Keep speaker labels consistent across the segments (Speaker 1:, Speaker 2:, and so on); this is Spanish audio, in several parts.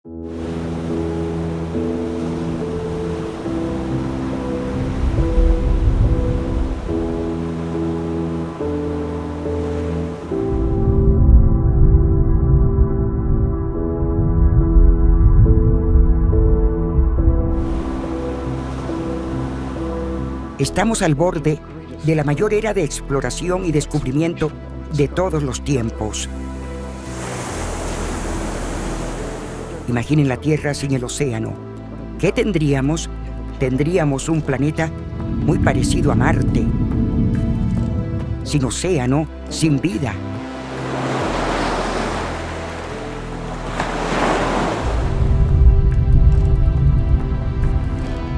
Speaker 1: Estamos al borde de la mayor era de exploración y descubrimiento de todos los tiempos. Imaginen la Tierra sin el océano. ¿Qué tendríamos? Tendríamos un planeta muy parecido a Marte. Sin océano, sin vida.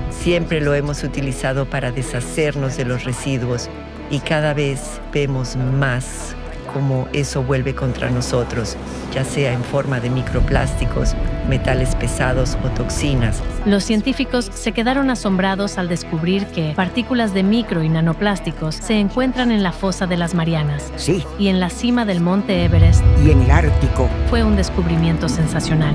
Speaker 2: Siempre lo hemos utilizado para deshacernos de los residuos y cada vez vemos más cómo eso vuelve contra nosotros, ya sea en forma de microplásticos, metales pesados o toxinas.
Speaker 3: Los científicos se quedaron asombrados al descubrir que partículas de micro y nanoplásticos se encuentran en la fosa de las Marianas.
Speaker 1: Sí.
Speaker 3: Y en la cima del monte Everest.
Speaker 1: Y en el Ártico.
Speaker 3: Fue un descubrimiento sensacional.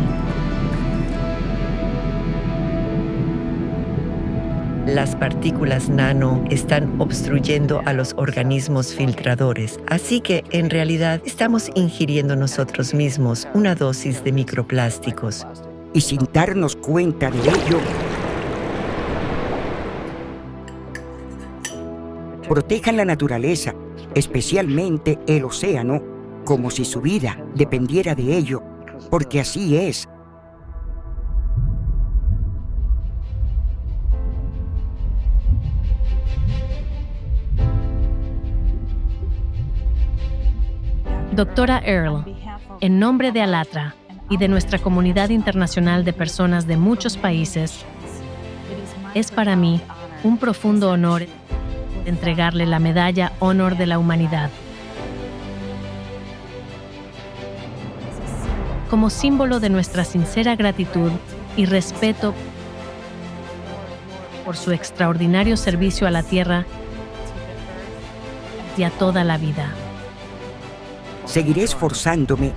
Speaker 2: Las partículas nano están obstruyendo a los organismos filtradores, así que en realidad estamos ingiriendo nosotros mismos una dosis de microplásticos.
Speaker 1: Y sin darnos cuenta de ello, protejan la naturaleza, especialmente el océano, como si su vida dependiera de ello, porque así es.
Speaker 3: Doctora Earle, en nombre de ALLATRA y de nuestra comunidad internacional de personas de muchos países, es para mí un profundo honor entregarle la Medalla Honor de la Humanidad. Como símbolo de nuestra sincera gratitud y respeto por su extraordinario servicio a la Tierra y a toda la vida.
Speaker 1: Seguiré esforzándome.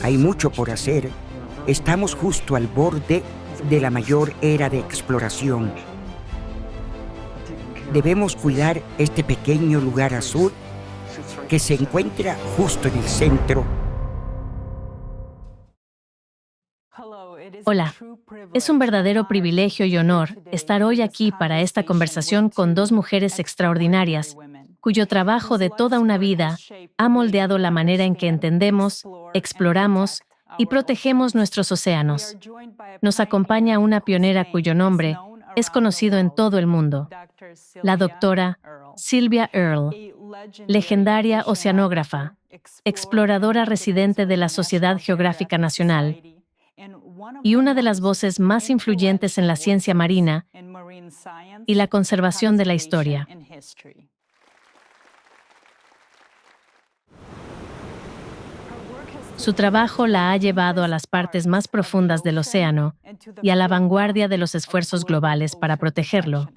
Speaker 1: Hay mucho por hacer. Estamos justo al borde de la mayor era de exploración. Debemos cuidar este pequeño lugar azul que se encuentra justo en el centro.
Speaker 3: Hola, es un verdadero privilegio y honor estar hoy aquí para esta conversación con dos mujeres extraordinarias, cuyo trabajo de toda una vida ha moldeado la manera en que entendemos, exploramos y protegemos nuestros océanos. Nos acompaña una pionera cuyo nombre es conocido en todo el mundo, la doctora Sylvia Earle, legendaria oceanógrafa, exploradora residente de la Sociedad Geográfica Nacional y una de las voces más influyentes en la ciencia marina y la conservación de la historia. Su trabajo la ha llevado a las partes más profundas del océano y a la vanguardia de los esfuerzos globales para protegerlo.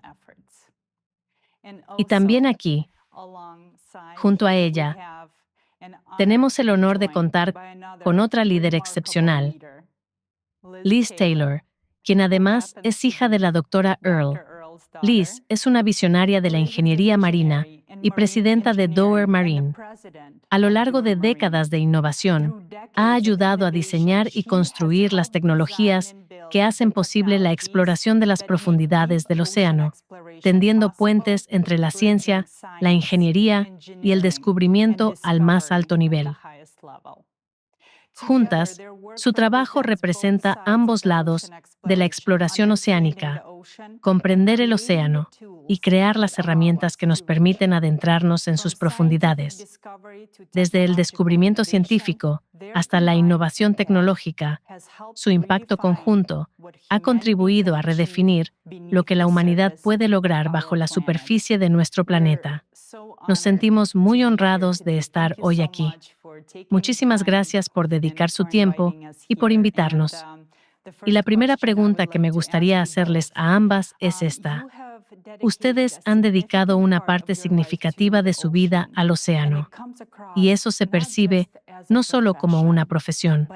Speaker 3: Y también aquí, junto a ella, tenemos el honor de contar con otra líder excepcional, Liz Taylor, quien además es hija de la doctora Earle. Liz es una visionaria de la ingeniería marina y presidenta de Doer Marine. A lo largo de décadas de innovación, ha ayudado a diseñar y construir las tecnologías que hacen posible la exploración de las profundidades del océano, tendiendo puentes entre la ciencia, la ingeniería y el descubrimiento al más alto nivel. Juntas, su trabajo representa ambos lados de la exploración oceánica, comprender el océano y crear las herramientas que nos permiten adentrarnos en sus profundidades. Desde el descubrimiento científico hasta la innovación tecnológica, su impacto conjunto ha contribuido a redefinir lo que la humanidad puede lograr bajo la superficie de nuestro planeta. Nos sentimos muy honrados de estar hoy aquí. Muchísimas gracias por dedicar su tiempo y por invitarnos. Y la primera pregunta que me gustaría hacerles a ambas es esta. Ustedes han dedicado una parte significativa de su vida al océano, y eso se percibe no solo como una profesión,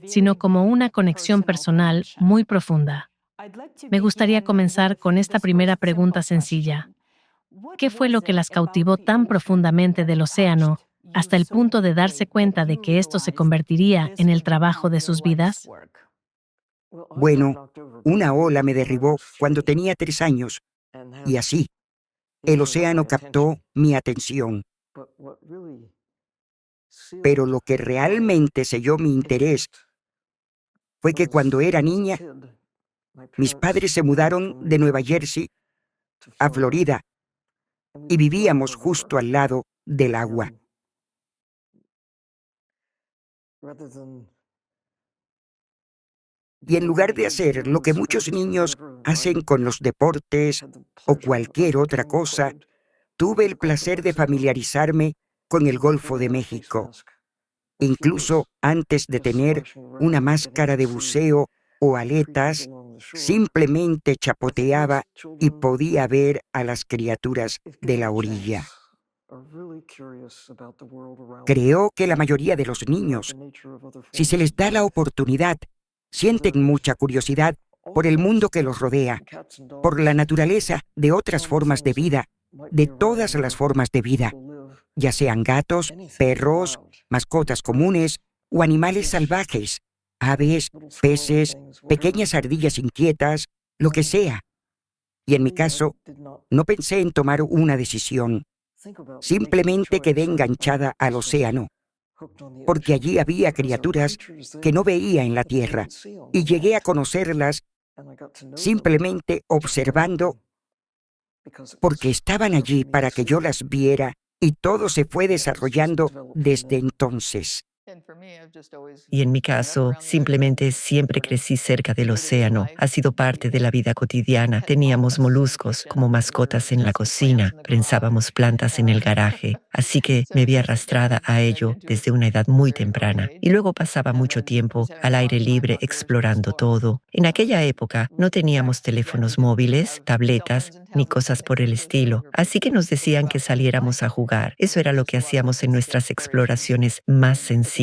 Speaker 3: sino como una conexión personal muy profunda. Me gustaría comenzar con esta primera pregunta sencilla. ¿Qué fue lo que las cautivó tan profundamente del océano hasta el punto de darse cuenta de que esto se convertiría en el trabajo de sus vidas?
Speaker 1: Bueno, una ola me derribó cuando tenía 3 años, y así, el océano captó mi atención. Pero lo que realmente selló mi interés fue que cuando era niña, mis padres se mudaron de Nueva Jersey a Florida y vivíamos justo al lado del agua. Y en lugar de hacer lo que muchos niños hacen con los deportes o cualquier otra cosa, tuve el placer de familiarizarme con el Golfo de México. Incluso antes de tener una máscara de buceo o aletas, simplemente chapoteaba y podía ver a las criaturas de la orilla. Creo que la mayoría de los niños, si se les da la oportunidad, sienten mucha curiosidad por el mundo que los rodea, por la naturaleza de otras formas de vida, de todas las formas de vida, ya sean gatos, perros, mascotas comunes o animales salvajes, aves, peces, pequeñas ardillas inquietas, lo que sea. Y en mi caso, no pensé en tomar una decisión. Simplemente quedé enganchada al océano, porque allí había criaturas que no veía en la tierra, y llegué a conocerlas simplemente observando, porque estaban allí para que yo las viera, y todo se fue desarrollando desde entonces.
Speaker 2: Y en mi caso, simplemente siempre crecí cerca del océano. Ha sido parte de la vida cotidiana. Teníamos moluscos como mascotas en la cocina. Prensábamos plantas en el garaje. Así que me vi arrastrada a ello desde una edad muy temprana. Y luego pasaba mucho tiempo al aire libre explorando todo. En aquella época no teníamos teléfonos móviles, tabletas, ni cosas por el estilo. Así que nos decían que saliéramos a jugar. Eso era lo que hacíamos en nuestras exploraciones más sencillas.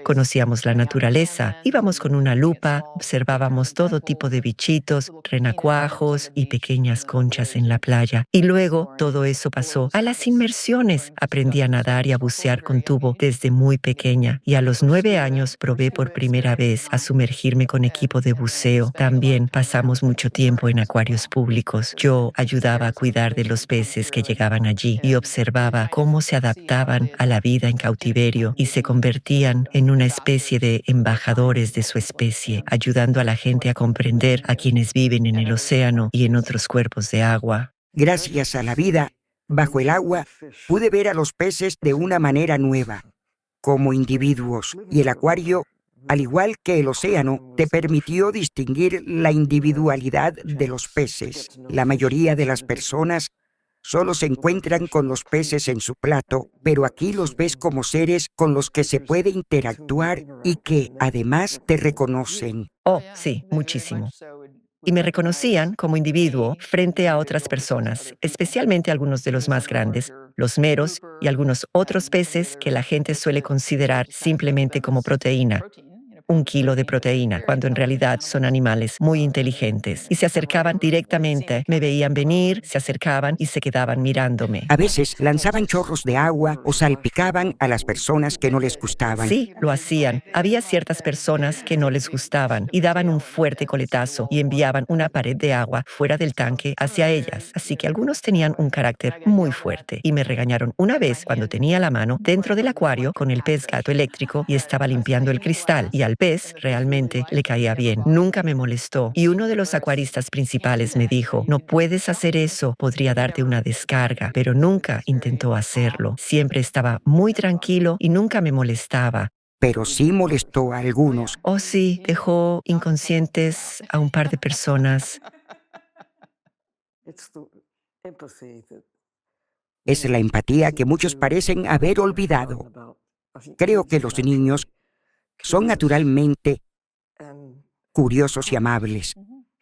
Speaker 2: Conocíamos la naturaleza, íbamos con una lupa, observábamos todo tipo de bichitos, renacuajos y pequeñas conchas en la playa. Y luego todo eso pasó a las inmersiones. Aprendí a nadar y a bucear con tubo desde muy pequeña. Y a los 9 años probé por primera vez a sumergirme con equipo de buceo. También pasamos mucho tiempo en acuarios públicos. Yo ayudaba a cuidar de los peces que llegaban allí y observaba cómo se adaptaban a la vida en cautiverio y se convertían en una especie de embajadores de su especie, ayudando a la gente a comprender a quienes viven en el océano y en otros cuerpos de agua.
Speaker 1: Gracias a la vida bajo el agua, pude ver a los peces de una manera nueva, como individuos, y el acuario, al igual que el océano, te permitió distinguir la individualidad de los peces. La mayoría de las personas solo se encuentran con los peces en su plato, pero aquí los ves como seres con los que se puede interactuar y que, además, te reconocen.
Speaker 2: Oh, sí, muchísimo. Y me reconocían como individuo frente a otras personas, especialmente algunos de los más grandes, los meros y algunos otros peces que la gente suele considerar simplemente como proteína. 1 kilo de proteína, cuando en realidad son animales muy inteligentes. Y se acercaban directamente, me veían venir, se acercaban y se quedaban mirándome.
Speaker 1: A veces lanzaban chorros de agua o salpicaban a las personas que no les gustaban.
Speaker 2: Sí, lo hacían. Había ciertas personas que no les gustaban y daban un fuerte coletazo y enviaban una pared de agua fuera del tanque hacia ellas. Así que algunos tenían un carácter muy fuerte y me regañaron una vez cuando tenía la mano dentro del acuario con el pez gato eléctrico y estaba limpiando el cristal, y al pez realmente le caía bien. Nunca me molestó. Y uno de los acuaristas principales me dijo: no puedes hacer eso, podría darte una descarga, pero nunca intentó hacerlo. Siempre estaba muy tranquilo y nunca me molestaba.
Speaker 1: Pero sí molestó a algunos.
Speaker 2: Oh, sí, dejó inconscientes a un par de personas.
Speaker 1: Es la empatía que muchos parecen haber olvidado. Creo que los niños son naturalmente curiosos y amables,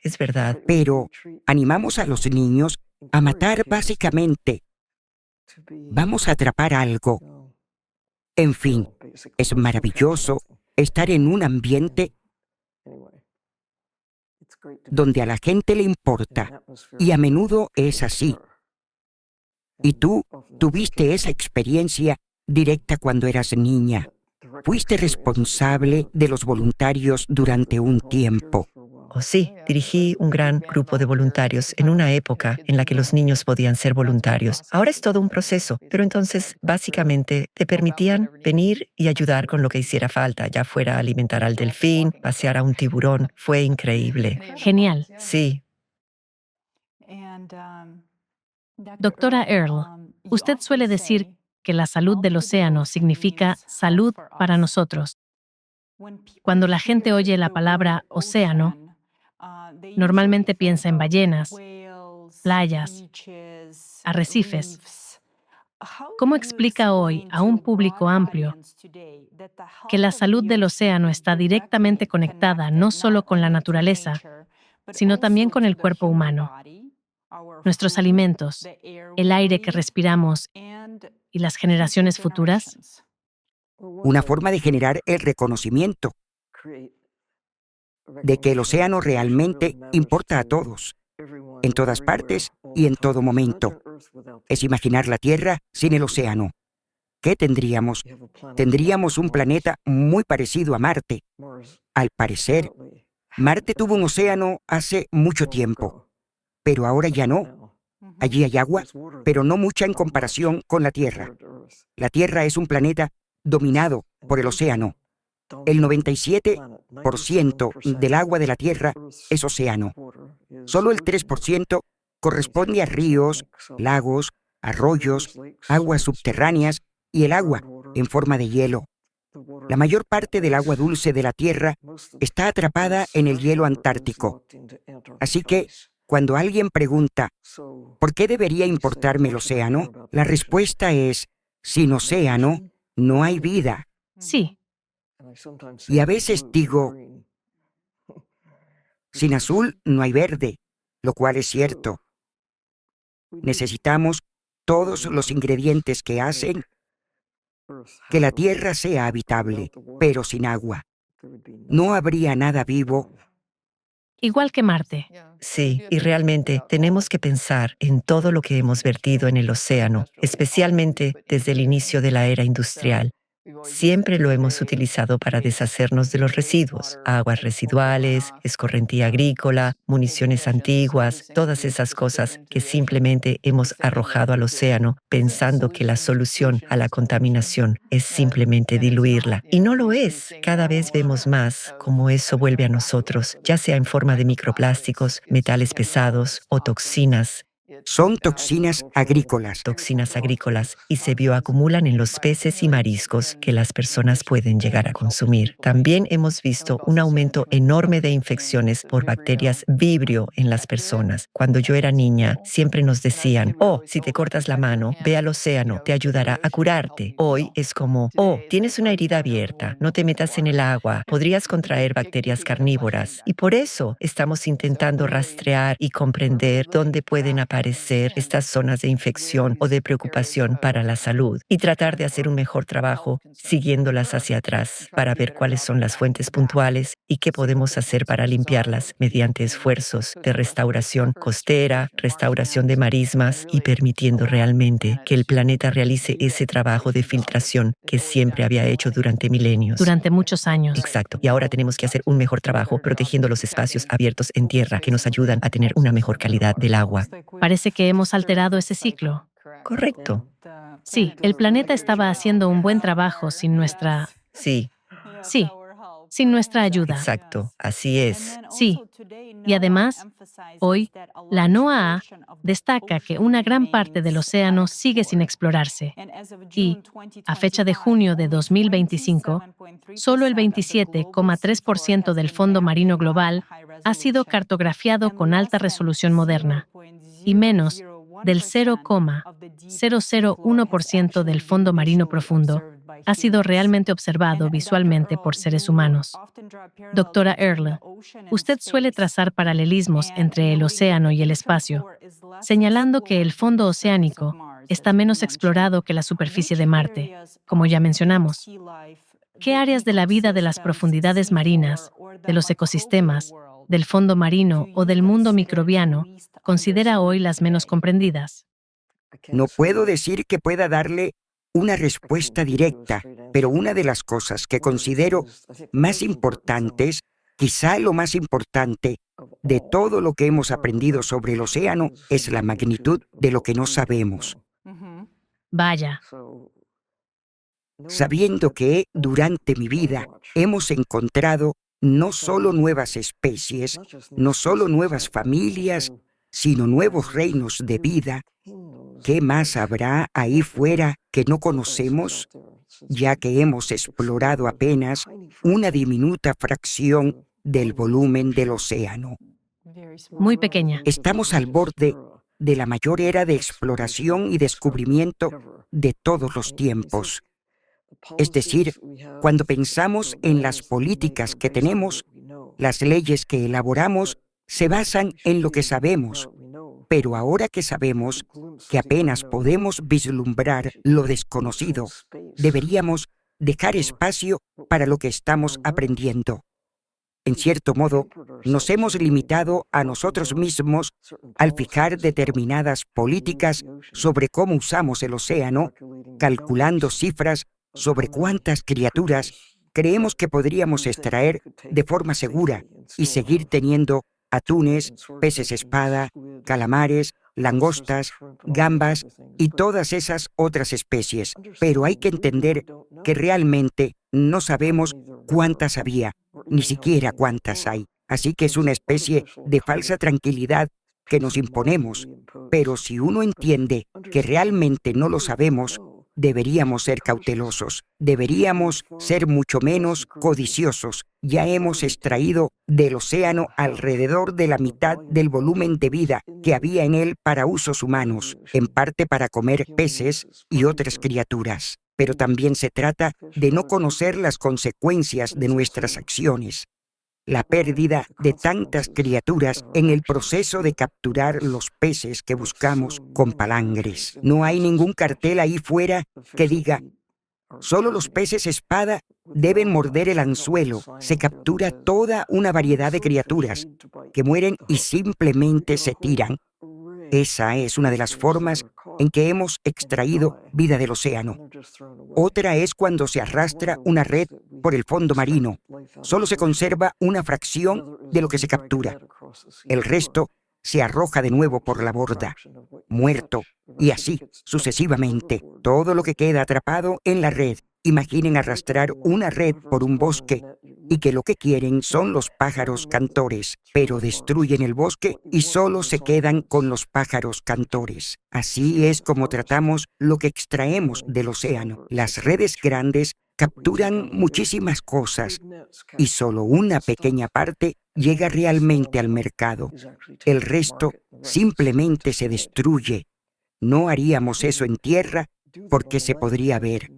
Speaker 2: Es verdad.
Speaker 1: pero animamos a los niños a matar básicamente. Vamos a atrapar algo. En fin, es maravilloso estar en un ambiente donde a la gente le importa, y a menudo es así. Y tú tuviste esa experiencia directa cuando eras niña. Fuiste responsable de los voluntarios durante un tiempo.
Speaker 2: Oh, sí, dirigí un gran grupo de voluntarios en una época en la que los niños podían ser voluntarios. Ahora es todo un proceso, pero entonces básicamente te permitían venir y ayudar con lo que hiciera falta, ya fuera alimentar al delfín, pasear a un tiburón. Fue increíble.
Speaker 3: Genial.
Speaker 2: Sí.
Speaker 3: Doctora Earle, usted suele decir que la salud del océano significa salud para nosotros. Cuando la gente oye la palabra océano, normalmente piensa en ballenas, playas, arrecifes. ¿Cómo explica hoy a un público amplio que la salud del océano está directamente conectada no solo con la naturaleza, sino también con el cuerpo humano, nuestros alimentos, el aire que respiramos y las generaciones futuras?
Speaker 1: Una forma de generar el reconocimiento de que el océano realmente importa a todos, en todas partes y en todo momento. Es imaginar la Tierra sin el océano. ¿Qué tendríamos? Tendríamos un planeta muy parecido a Marte. Al parecer, Marte tuvo un océano hace mucho tiempo, pero ahora ya no. Allí hay agua, pero no mucha en comparación con la Tierra. La Tierra es un planeta dominado por el océano. El 97% del agua de la Tierra es océano. Solo el 3% corresponde a ríos, lagos, arroyos, aguas subterráneas y el agua en forma de hielo. La mayor parte del agua dulce de la Tierra está atrapada en el hielo antártico. Así que, cuando alguien pregunta, ¿por qué debería importarme el océano? La respuesta es, sin océano, no hay vida.
Speaker 3: Sí.
Speaker 1: Y a veces digo, sin azul no hay verde, lo cual es cierto. Necesitamos todos los ingredientes que hacen que la Tierra sea habitable, pero sin agua. No habría nada vivo.
Speaker 3: Igual que Marte.
Speaker 2: Sí, y realmente tenemos que pensar en todo lo que hemos vertido en el océano, especialmente desde el inicio de la era industrial. Siempre lo hemos utilizado para deshacernos de los residuos, aguas residuales, escorrentía agrícola, municiones antiguas, todas esas cosas que simplemente hemos arrojado al océano pensando que la solución a la contaminación es simplemente diluirla. Y no lo es. Cada vez vemos más cómo eso vuelve a nosotros, ya sea en forma de microplásticos, metales pesados o toxinas.
Speaker 1: Son toxinas agrícolas.
Speaker 2: Y se bioacumulan en los peces y mariscos que las personas pueden llegar a consumir. También hemos visto un aumento enorme de infecciones por bacterias Vibrio en las personas. Cuando yo era niña, siempre nos decían, oh, si te cortas la mano, ve al océano, te ayudará a curarte. Hoy es como, oh, tienes una herida abierta, no te metas en el agua, podrías contraer bacterias carnívoras. Y por eso estamos intentando rastrear y comprender dónde pueden aparecer estas zonas de infección o de preocupación para la salud y tratar de hacer un mejor trabajo siguiéndolas hacia atrás para ver cuáles son las fuentes puntuales y qué podemos hacer para limpiarlas mediante esfuerzos de restauración costera, restauración de marismas y permitiendo realmente que el planeta realice ese trabajo de filtración que siempre había hecho durante milenios.
Speaker 3: Durante muchos años.
Speaker 2: Exacto. Y ahora tenemos que hacer un mejor trabajo protegiendo los espacios abiertos en tierra que nos ayudan a tener una mejor calidad del agua.
Speaker 3: Parece que hemos alterado ese ciclo.
Speaker 2: Correcto.
Speaker 3: Sí, el planeta estaba haciendo un buen trabajo sin nuestra...
Speaker 2: Sí,
Speaker 3: sin nuestra ayuda.
Speaker 2: exacto. Así es.
Speaker 3: Sí. Y además, hoy, la NOAA destaca que una gran parte del océano sigue sin explorarse. Y, a fecha de junio de 2025, solo el 27,3% del fondo marino global ha sido cartografiado con alta resolución moderna, y menos del 0,001% del fondo marino profundo ha sido realmente observado visualmente por seres humanos. Doctora Earle, usted suele trazar paralelismos entre el océano y el espacio, señalando que el fondo oceánico está menos explorado que la superficie de Marte, como ya mencionamos. ¿Qué áreas de la vida de las profundidades marinas, de los ecosistemas, del fondo marino o del mundo microbiano considera hoy las menos comprendidas?
Speaker 1: No puedo decir que pueda darle una respuesta directa, pero una de las cosas que considero más importantes, quizá lo más importante de todo lo que hemos aprendido sobre el océano, es la magnitud de lo que no sabemos.
Speaker 3: Vaya,
Speaker 1: Sabiendo que durante mi vida hemos encontrado no solo nuevas especies, no solo nuevas familias, sino nuevos reinos de vida. ¿Qué más habrá ahí fuera que no conocemos, ya que hemos explorado apenas una diminuta fracción del volumen del océano?
Speaker 3: muy pequeña.
Speaker 1: Estamos al borde de la mayor era de exploración y descubrimiento de todos los tiempos. Es decir, cuando pensamos en las políticas que tenemos, las leyes que elaboramos se basan en lo que sabemos. Pero ahora que sabemos que apenas podemos vislumbrar lo desconocido, deberíamos dejar espacio para lo que estamos aprendiendo. En cierto modo, nos hemos limitado a nosotros mismos al fijar determinadas políticas sobre cómo usamos el océano, calculando cifras sobre cuántas criaturas creemos que podríamos extraer de forma segura y seguir teniendo atunes, peces espada, calamares, langostas, gambas y todas esas otras especies. Pero hay que entender que realmente no sabemos cuántas había, ni siquiera cuántas hay. Así que es una especie de falsa tranquilidad que nos imponemos. Pero si uno entiende que realmente no lo sabemos, deberíamos ser cautelosos, deberíamos ser mucho menos codiciosos. Ya hemos extraído del océano alrededor de la mitad del volumen de vida que había en él para usos humanos, en parte para comer peces y otras criaturas. Pero también se trata de no conocer las consecuencias de nuestras acciones. La pérdida de tantas criaturas en el proceso de capturar los peces que buscamos con palangres. No hay ningún cartel ahí fuera que diga: solo los peces espada deben morder el anzuelo. Se captura toda una variedad de criaturas que mueren y simplemente se tiran. Esa es una de las formas en que hemos extraído vida del océano. Otra es cuando se arrastra una red por el fondo marino. Solo se conserva una fracción de lo que se captura. El resto se arroja de nuevo por la borda, muerto, y así sucesivamente. Todo lo que queda atrapado en la red. Imaginen arrastrar una red por un bosque y que lo que quieren son los pájaros cantores, pero destruyen el bosque y solo se quedan con los pájaros cantores. Así es como tratamos lo que extraemos del océano. Las redes grandes capturan muchísimas cosas y solo una pequeña parte llega realmente al mercado. El resto simplemente se destruye. No haríamos eso en tierra porque se podría ver.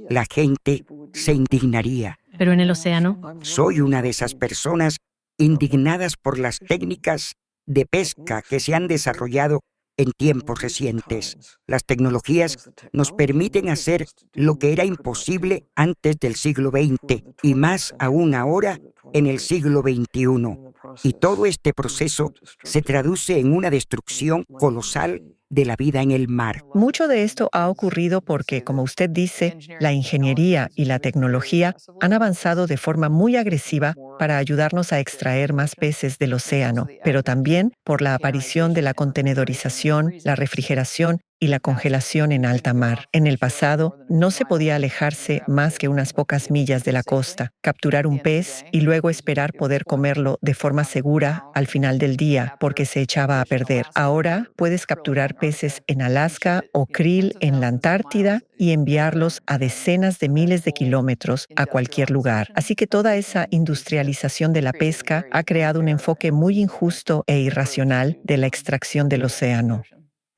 Speaker 1: La gente se indignaría.
Speaker 3: Pero en el océano,
Speaker 1: Soy una de esas personas indignadas por las técnicas de pesca que se han desarrollado en tiempos recientes. Las tecnologías nos permiten hacer lo que era imposible antes del siglo XX y más aún ahora en el siglo XXI. Y todo este proceso se traduce en una destrucción colosal de la vida en el mar.
Speaker 2: Mucho de esto ha ocurrido porque, como usted dice, la ingeniería y la tecnología han avanzado de forma muy agresiva para ayudarnos a extraer más peces del océano, pero también por la aparición de la contenedorización, la refrigeración y la congelación en alta mar. En el pasado, no se podía alejarse más que unas pocas millas de la costa, capturar un pez y luego esperar poder comerlo de forma segura al final del día, porque se echaba a perder. Ahora puedes capturar peces en Alaska o krill en la Antártida y enviarlos a decenas de miles de kilómetros a cualquier lugar. Así que toda esa industrialización de la pesca ha creado un enfoque muy injusto e irracional de la extracción del océano.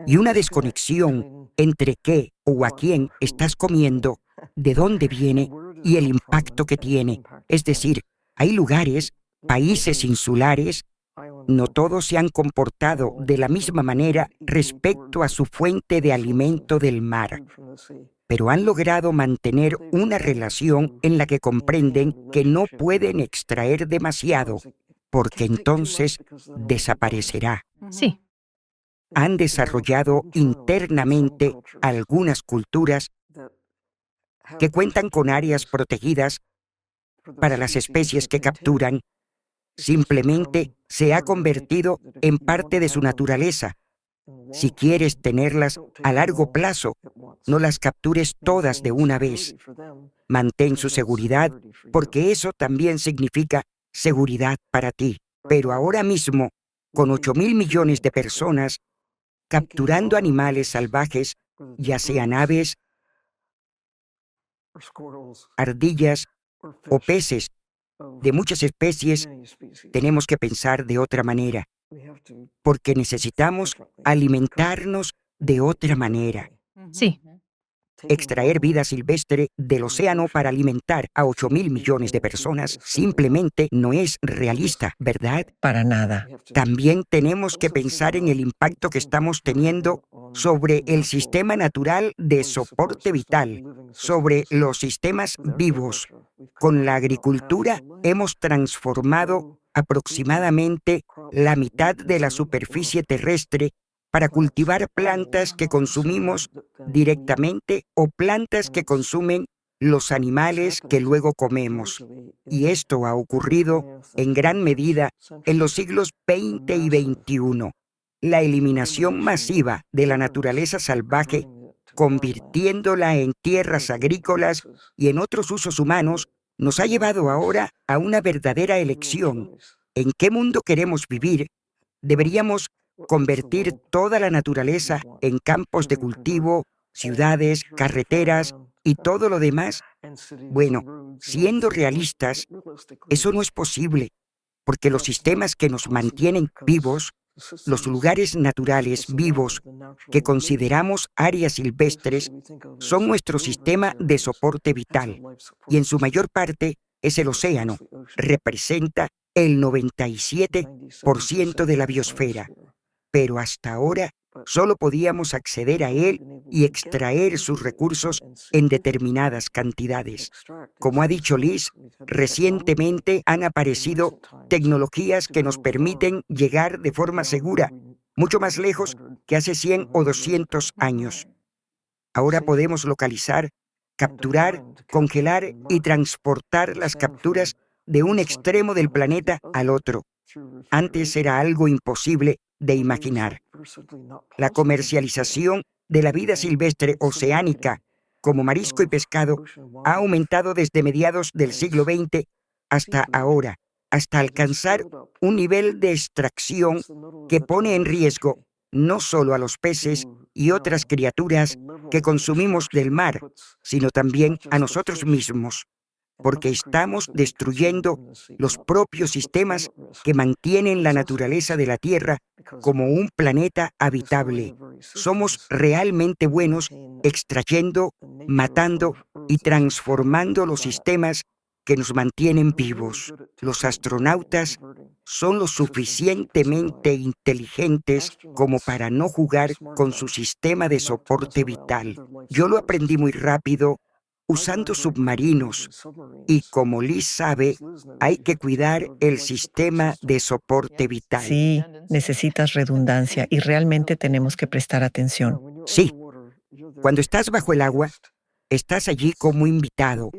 Speaker 1: Y una desconexión entre qué o a quién estás comiendo de dónde viene y el impacto que tiene. Es decir, hay lugares, países insulares, no todos se han comportado de la misma manera respecto a su fuente de alimento del mar, pero han logrado mantener una relación en la que comprenden que no pueden extraer demasiado, porque entonces desaparecerá.
Speaker 3: Sí,
Speaker 1: Han desarrollado internamente algunas culturas que cuentan con áreas protegidas para las especies que capturan. Simplemente se ha convertido en parte de su naturaleza. Si quieres tenerlas a largo plazo, no las captures todas de una vez. Mantén su seguridad, porque eso también significa seguridad para ti. Pero ahora mismo, con 8.000 millones de personas capturando animales salvajes, ya sean aves, ardillas o peces de muchas especies, tenemos que pensar de otra manera, porque necesitamos alimentarnos de otra manera.
Speaker 3: sí.
Speaker 1: Extraer vida silvestre del océano para alimentar a 8.000 millones de personas simplemente no es realista, ¿verdad?
Speaker 2: Para nada.
Speaker 1: También tenemos que pensar en el impacto que estamos teniendo sobre el sistema natural de soporte vital, sobre los sistemas vivos. Con la agricultura hemos transformado aproximadamente la mitad de la superficie terrestre para cultivar plantas que consumimos directamente o plantas que consumen los animales que luego comemos. Y esto ha ocurrido en gran medida en los siglos XX y XXI. La eliminación masiva de la naturaleza salvaje, convirtiéndola en tierras agrícolas y en otros usos humanos, nos ha llevado ahora a una verdadera elección. ¿En qué mundo queremos vivir? ¿Deberíamos convertir toda la naturaleza en campos de cultivo, ciudades, carreteras y todo lo demás? Bueno, siendo realistas, eso no es posible, porque los sistemas que nos mantienen vivos, los lugares naturales vivos que consideramos áreas silvestres, son nuestro sistema de soporte vital, y en su mayor parte es el océano. Representa el 97% de la biosfera. Pero hasta ahora solo podíamos acceder a él y extraer sus recursos en determinadas cantidades. Como ha dicho Liz, recientemente han aparecido tecnologías que nos permiten llegar de forma segura, mucho más lejos que hace 100 o 200 años. Ahora podemos localizar, capturar, congelar y transportar las capturas de un extremo del planeta al otro. Antes era algo imposible de imaginar. La comercialización de la vida silvestre oceánica, como marisco y pescado, ha aumentado desde mediados del siglo XX hasta ahora, hasta alcanzar un nivel de extracción que pone en riesgo no solo a los peces y otras criaturas que consumimos del mar, sino también a nosotros mismos, porque estamos destruyendo los propios sistemas que mantienen la naturaleza de la Tierra como un planeta habitable. Somos realmente buenos extrayendo, matando y transformando los sistemas que nos mantienen vivos. Los astronautas son lo suficientemente inteligentes como para no jugar con su sistema de soporte vital. Yo lo aprendí muy rápido usando submarinos, y como Liz sabe, hay que cuidar el sistema de soporte vital.
Speaker 2: Sí, necesitas redundancia y realmente tenemos que prestar atención.
Speaker 1: Sí, cuando estás bajo el agua, estás allí como invitado.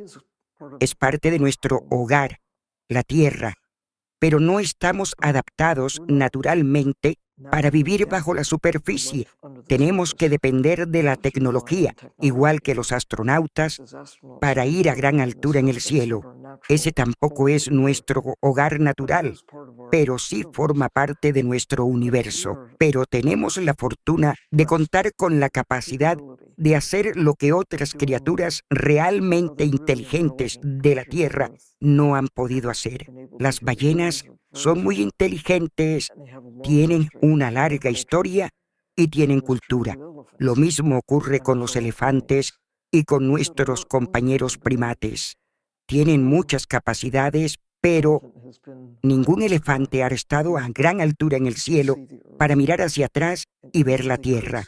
Speaker 1: Es parte de nuestro hogar, la tierra, pero no estamos adaptados naturalmente para vivir bajo la superficie. Tenemos que depender de la tecnología, igual que los astronautas, para ir a gran altura en el cielo. Ese tampoco es nuestro hogar natural, pero sí forma parte de nuestro universo. Pero tenemos la fortuna de contar con la capacidad de hacer lo que otras criaturas realmente inteligentes de la Tierra no han podido hacer. Las ballenas son muy inteligentes, tienen una larga historia y tienen cultura. Lo mismo ocurre con los elefantes, y con nuestros compañeros primates. Tienen muchas capacidades, pero ningún elefante ha estado a gran altura en el cielo para mirar hacia atrás y ver la Tierra.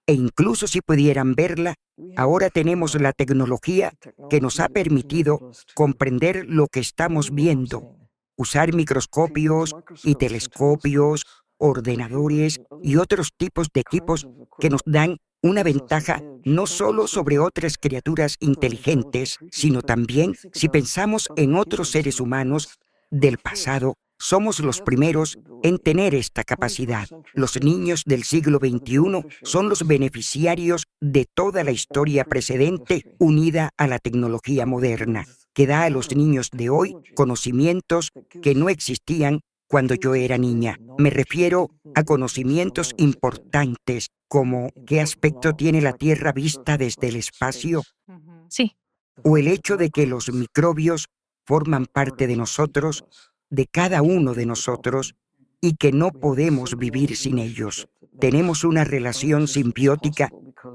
Speaker 1: E incluso si pudieran verla, ahora tenemos la tecnología que nos ha permitido comprender lo que estamos viendo, usar microscopios y telescopios, ordenadores y otros tipos de equipos que nos dan una ventaja no solo sobre otras criaturas inteligentes, sino también, si pensamos en otros seres humanos del pasado, somos los primeros en tener esta capacidad. Los niños del siglo XXI son los beneficiarios de toda la historia precedente unida a la tecnología moderna, que da a los niños de hoy conocimientos que no existían cuando yo era niña. Me refiero a conocimientos importantes como qué aspecto tiene la Tierra vista desde el espacio,
Speaker 3: Sí,
Speaker 1: o el hecho de que los microbios forman parte de nosotros, de cada uno de nosotros, y que no podemos vivir sin ellos. Tenemos una relación simbiótica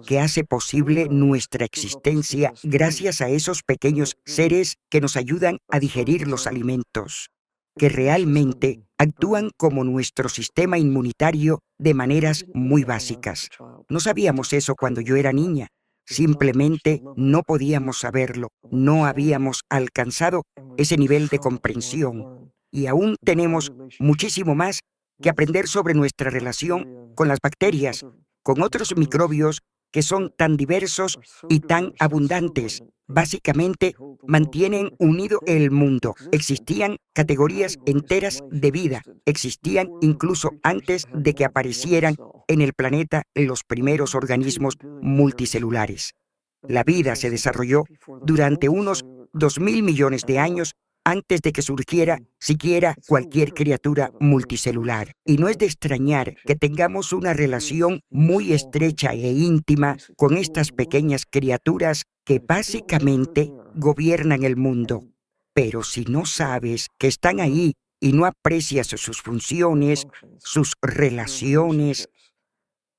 Speaker 1: que hace posible nuestra existencia gracias a esos pequeños seres que nos ayudan a digerir los alimentos, que realmente actúan como nuestro sistema inmunitario de maneras muy básicas. No sabíamos eso cuando yo era niña. Simplemente no podíamos saberlo. No habíamos alcanzado ese nivel de comprensión. Y aún tenemos muchísimo más que aprender sobre nuestra relación con las bacterias, con otros microbios que son tan diversos y tan abundantes. Básicamente, mantienen unido el mundo. Existían categorías enteras de vida. Existían incluso antes de que aparecieran en el planeta los primeros organismos multicelulares. La vida se desarrolló durante unos 2.000 millones de años antes de que surgiera siquiera cualquier criatura multicelular. Y no es de extrañar que tengamos una relación muy estrecha e íntima con estas pequeñas criaturas que básicamente gobiernan el mundo. Pero si no sabes que están ahí y no aprecias sus funciones, sus relaciones,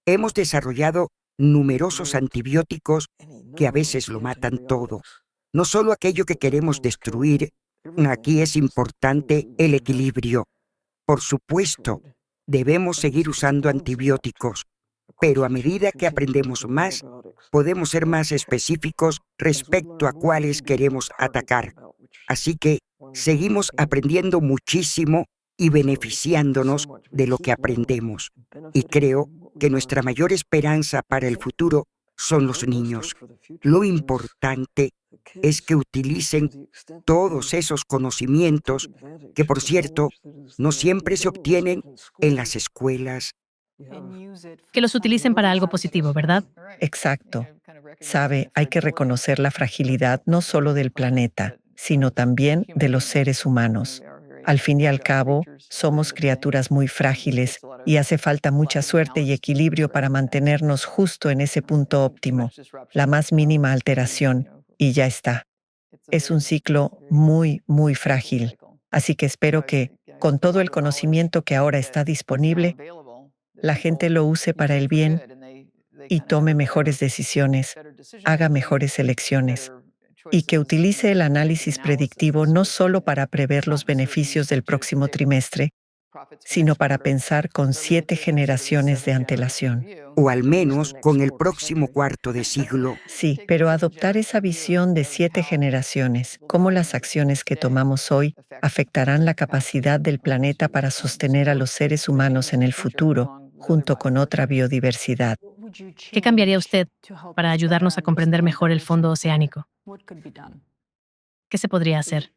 Speaker 1: hemos desarrollado numerosos antibióticos que a veces lo matan todo. No solo aquello que queremos destruir. Aquí es importante el equilibrio. Por supuesto, debemos seguir usando antibióticos, pero a medida que aprendemos más, podemos ser más específicos respecto a cuáles queremos atacar. Así que seguimos aprendiendo muchísimo y beneficiándonos de lo que aprendemos. Y creo que nuestra mayor esperanza para el futuro son los niños. Lo importante es que utilicen todos esos conocimientos que, por cierto, no siempre se obtienen en las escuelas.
Speaker 3: que los utilicen para algo positivo, ¿verdad?
Speaker 2: Exacto. Sabe, hay que reconocer la fragilidad no solo del planeta, sino también de los seres humanos. Al fin y al cabo, somos criaturas muy frágiles y hace falta mucha suerte y equilibrio para mantenernos justo en ese punto óptimo, la más mínima alteración, y ya está. Es un ciclo muy, muy frágil. Así que espero que, con todo el conocimiento que ahora está disponible, la gente lo use para el bien y tome mejores decisiones, haga mejores elecciones, y que utilice el análisis predictivo no solo para prever los beneficios del próximo trimestre, sino para pensar con 7 generaciones de antelación.
Speaker 1: O al menos con el próximo cuarto de siglo.
Speaker 2: Sí, pero adoptar esa visión de 7 generaciones, cómo las acciones que tomamos hoy afectarán la capacidad del planeta para sostener a los seres humanos en el futuro, junto con otra biodiversidad.
Speaker 3: ¿Qué cambiaría usted para ayudarnos a comprender mejor el fondo oceánico? ¿Qué se podría hacer?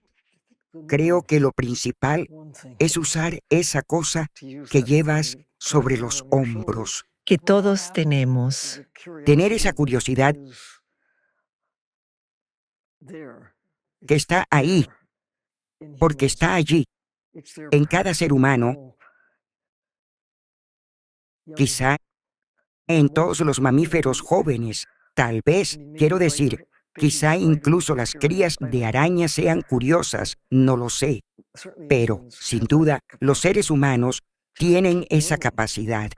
Speaker 1: Creo que lo principal es usar esa cosa que llevas sobre los hombros.
Speaker 2: Que todos tenemos.
Speaker 1: Tener esa curiosidad que está ahí, porque está allí, en cada ser humano, quizá en todos los mamíferos jóvenes, tal vez, quiero decir, quizá incluso las crías de arañas sean curiosas, no lo sé. Pero, sin duda, los seres humanos tienen esa capacidad.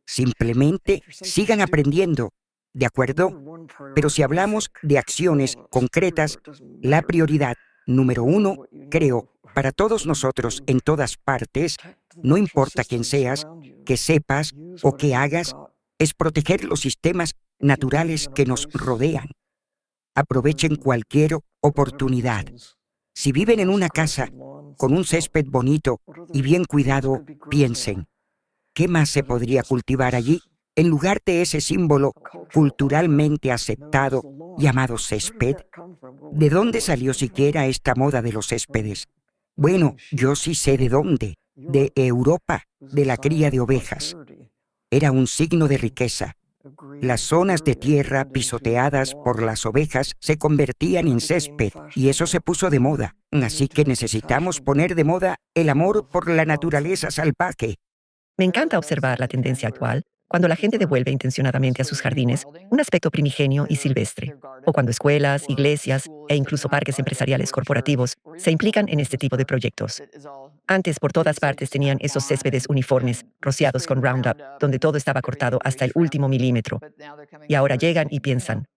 Speaker 1: Simplemente sigan aprendiendo, ¿de acuerdo? Pero si hablamos de acciones concretas, la prioridad número 1, creo, para todos nosotros en todas partes, no importa quién seas, qué sepas o qué hagas, es proteger los sistemas naturales que nos rodean. Aprovechen cualquier oportunidad. Si viven en una casa con un césped bonito y bien cuidado, piensen, ¿qué más se podría cultivar allí en lugar de ese símbolo culturalmente aceptado llamado césped? ¿De dónde salió siquiera esta moda de los céspedes? Bueno, yo sí sé de dónde. De Europa, de la cría de ovejas. Era un signo de riqueza. Las zonas de tierra pisoteadas por las ovejas se convertían en césped y eso se puso de moda. Así que necesitamos poner de moda el amor por la naturaleza salvaje.
Speaker 2: Me encanta observar la tendencia actual cuando la gente devuelve intencionadamente a sus jardines un aspecto primigenio y silvestre, o cuando escuelas, iglesias e incluso parques empresariales corporativos se implican en este tipo de proyectos. Antes, por todas partes tenían esos céspedes uniformes, rociados con Roundup, donde todo estaba cortado hasta el último milímetro. Y ahora llegan y piensan,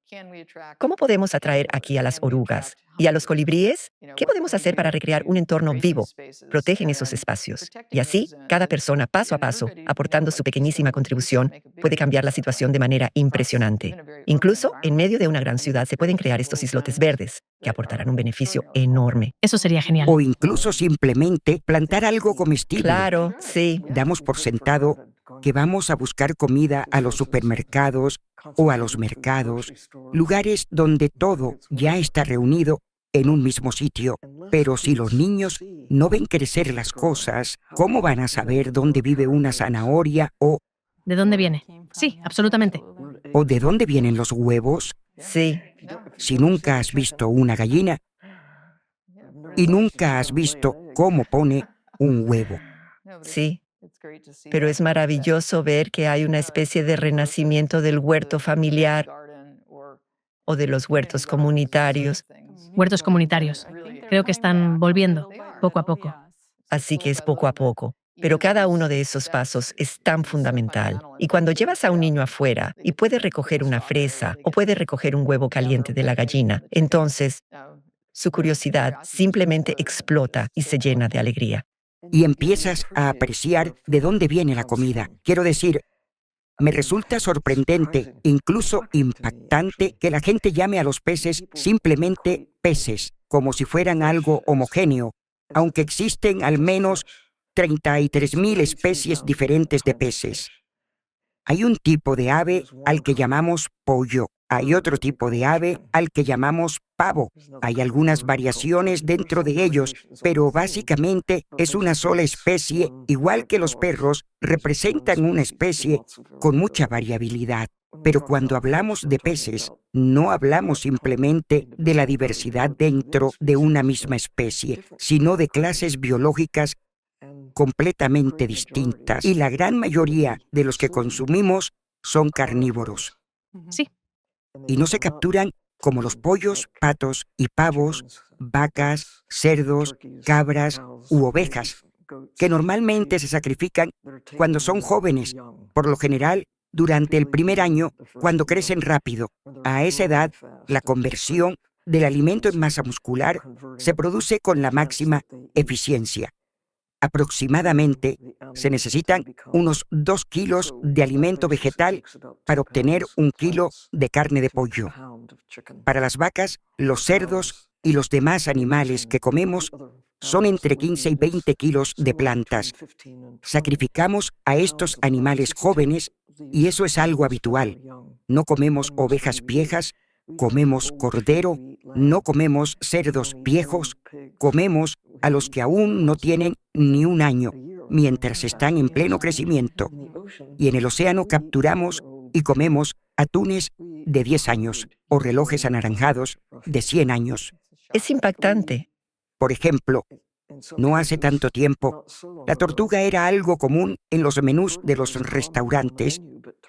Speaker 2: ¿cómo podemos atraer aquí a las orugas? ¿Y a los colibríes? ¿Qué podemos hacer para recrear un entorno vivo? Protegen esos espacios. Y así, cada persona, paso a paso, aportando su pequeñísima contribución, puede cambiar la situación de manera impresionante. Incluso, en medio de una gran ciudad se pueden crear estos islotes verdes, que aportarán un beneficio enorme.
Speaker 3: Eso sería genial.
Speaker 1: O incluso simplemente plantar algo comestible.
Speaker 2: Claro, sí.
Speaker 1: Damos por sentado que vamos a buscar comida a los supermercados o a los mercados, lugares donde todo ya está reunido en un mismo sitio. Pero si los niños no ven crecer las cosas, ¿cómo van a saber dónde vive una zanahoria
Speaker 3: ¿De dónde viene? Sí, absolutamente.
Speaker 1: o de dónde vienen los huevos?
Speaker 2: Sí.
Speaker 1: Si nunca has visto una gallina y nunca has visto cómo pone un huevo.
Speaker 2: Sí. Pero es maravilloso ver que hay una especie de renacimiento del huerto familiar o de los huertos comunitarios.
Speaker 3: Huertos comunitarios. Creo que están volviendo, poco a poco.
Speaker 2: Así que es poco a poco. Pero cada uno de esos pasos es tan fundamental. Y cuando llevas a un niño afuera y puede recoger una fresa o puede recoger un huevo caliente de la gallina, entonces su curiosidad simplemente explota y se llena de alegría.
Speaker 1: Y empiezas a apreciar de dónde viene la comida. Quiero decir, me resulta sorprendente, incluso impactante, que la gente llame a los peces simplemente peces, como si fueran algo homogéneo, aunque existen al menos 33,000 especies diferentes de peces. Hay un tipo de ave al que llamamos pollo. Hay otro tipo de ave al que llamamos pavo. Hay algunas variaciones dentro de ellos, pero básicamente es una sola especie, igual que los perros representan una especie con mucha variabilidad. Pero cuando hablamos de peces, no hablamos simplemente de la diversidad dentro de una misma especie, sino de clases biológicas completamente distintas. Y la gran mayoría de los que consumimos son carnívoros.
Speaker 3: Sí.
Speaker 1: Y no se capturan como los pollos, patos y pavos, vacas, cerdos, cabras u ovejas, que normalmente se sacrifican cuando son jóvenes, por lo general durante el primer año, cuando crecen rápido. A esa edad, la conversión del alimento en masa muscular se produce con la máxima eficiencia. Aproximadamente se necesitan unos 2 kilos de alimento vegetal para obtener 1 kilo de carne de pollo. Para las vacas, los cerdos y los demás animales que comemos son entre 15 y 20 kilos de plantas. Sacrificamos a estos animales jóvenes y eso es algo habitual. No comemos ovejas viejas, comemos cordero, no comemos cerdos viejos, comemos a los que aún no tienen ni 1 año, mientras están en pleno crecimiento. Y en el océano capturamos y comemos atunes de 10 años o relojes anaranjados de 100 años.
Speaker 2: Es impactante.
Speaker 1: Por ejemplo, no hace tanto tiempo, la tortuga era algo común en los menús de los restaurantes,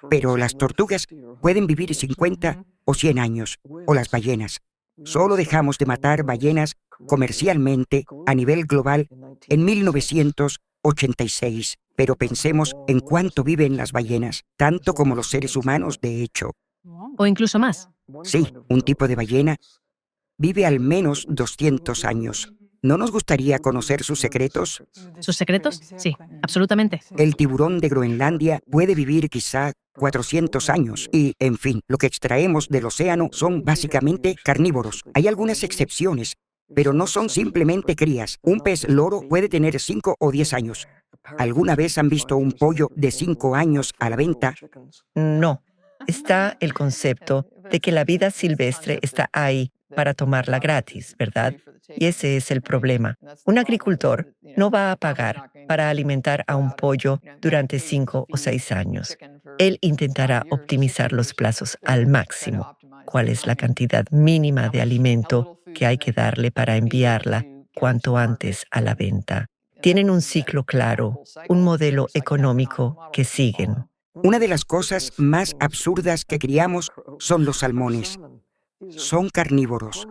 Speaker 1: pero las tortugas pueden vivir 50 o 100 años, o las ballenas. Solo dejamos de matar ballenas comercialmente a nivel global en 1986, pero pensemos en cuánto viven las ballenas, tanto como los seres humanos, de hecho.
Speaker 3: o incluso más.
Speaker 1: Sí, un tipo de ballena vive al menos 200 años. ¿No nos gustaría conocer sus secretos?
Speaker 3: ¿Sus secretos? Sí, absolutamente.
Speaker 1: El tiburón de Groenlandia puede vivir quizá 400 años y, en fin, lo que extraemos del océano son básicamente carnívoros. Hay algunas excepciones, pero no son simplemente crías. Un pez loro puede tener 5 o 10 años. ¿Alguna vez han visto un pollo de 5 años a la venta?
Speaker 2: No. Está el concepto de que la vida silvestre está ahí para tomarla gratis, ¿verdad? Y ese es el problema. Un agricultor no va a pagar para alimentar a un pollo durante 5 o 6 años. Él intentará optimizar los plazos al máximo. ¿Cuál es la cantidad mínima de alimento que hay que darle para enviarla cuanto antes a la venta? Tienen un ciclo claro, un modelo económico que siguen.
Speaker 1: Una de las cosas más absurdas que criamos son los salmones. Son carnívoros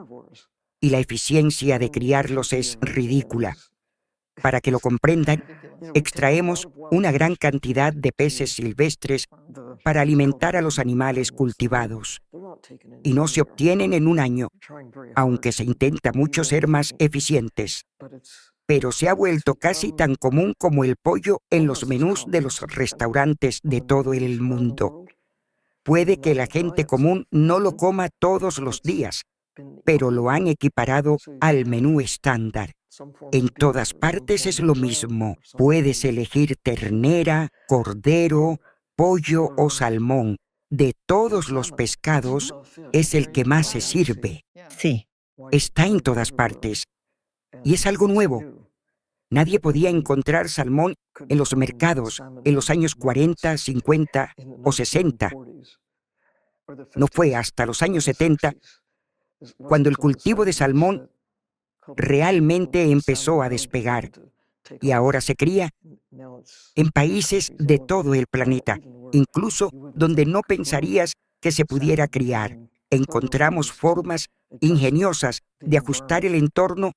Speaker 1: y la eficiencia de criarlos es ridícula. Para que lo comprendan, extraemos una gran cantidad de peces silvestres para alimentar a los animales cultivados y no se obtienen en un año, aunque se intenta mucho ser más eficientes. Pero se ha vuelto casi tan común como el pollo en los menús de los restaurantes de todo el mundo. Puede que la gente común no lo coma todos los días, pero lo han equiparado al menú estándar. En todas partes es lo mismo. Puedes elegir ternera, cordero, pollo o salmón. De todos los pescados, es el que más se sirve.
Speaker 2: Sí.
Speaker 1: Está en todas partes. Y es algo nuevo. Nadie podía encontrar salmón en los mercados en los años 40, 50 o 60. No fue hasta los años 70 cuando el cultivo de salmón realmente empezó a despegar y ahora se cría en países de todo el planeta, incluso donde no pensarías que se pudiera criar. Encontramos formas ingeniosas de ajustar el entorno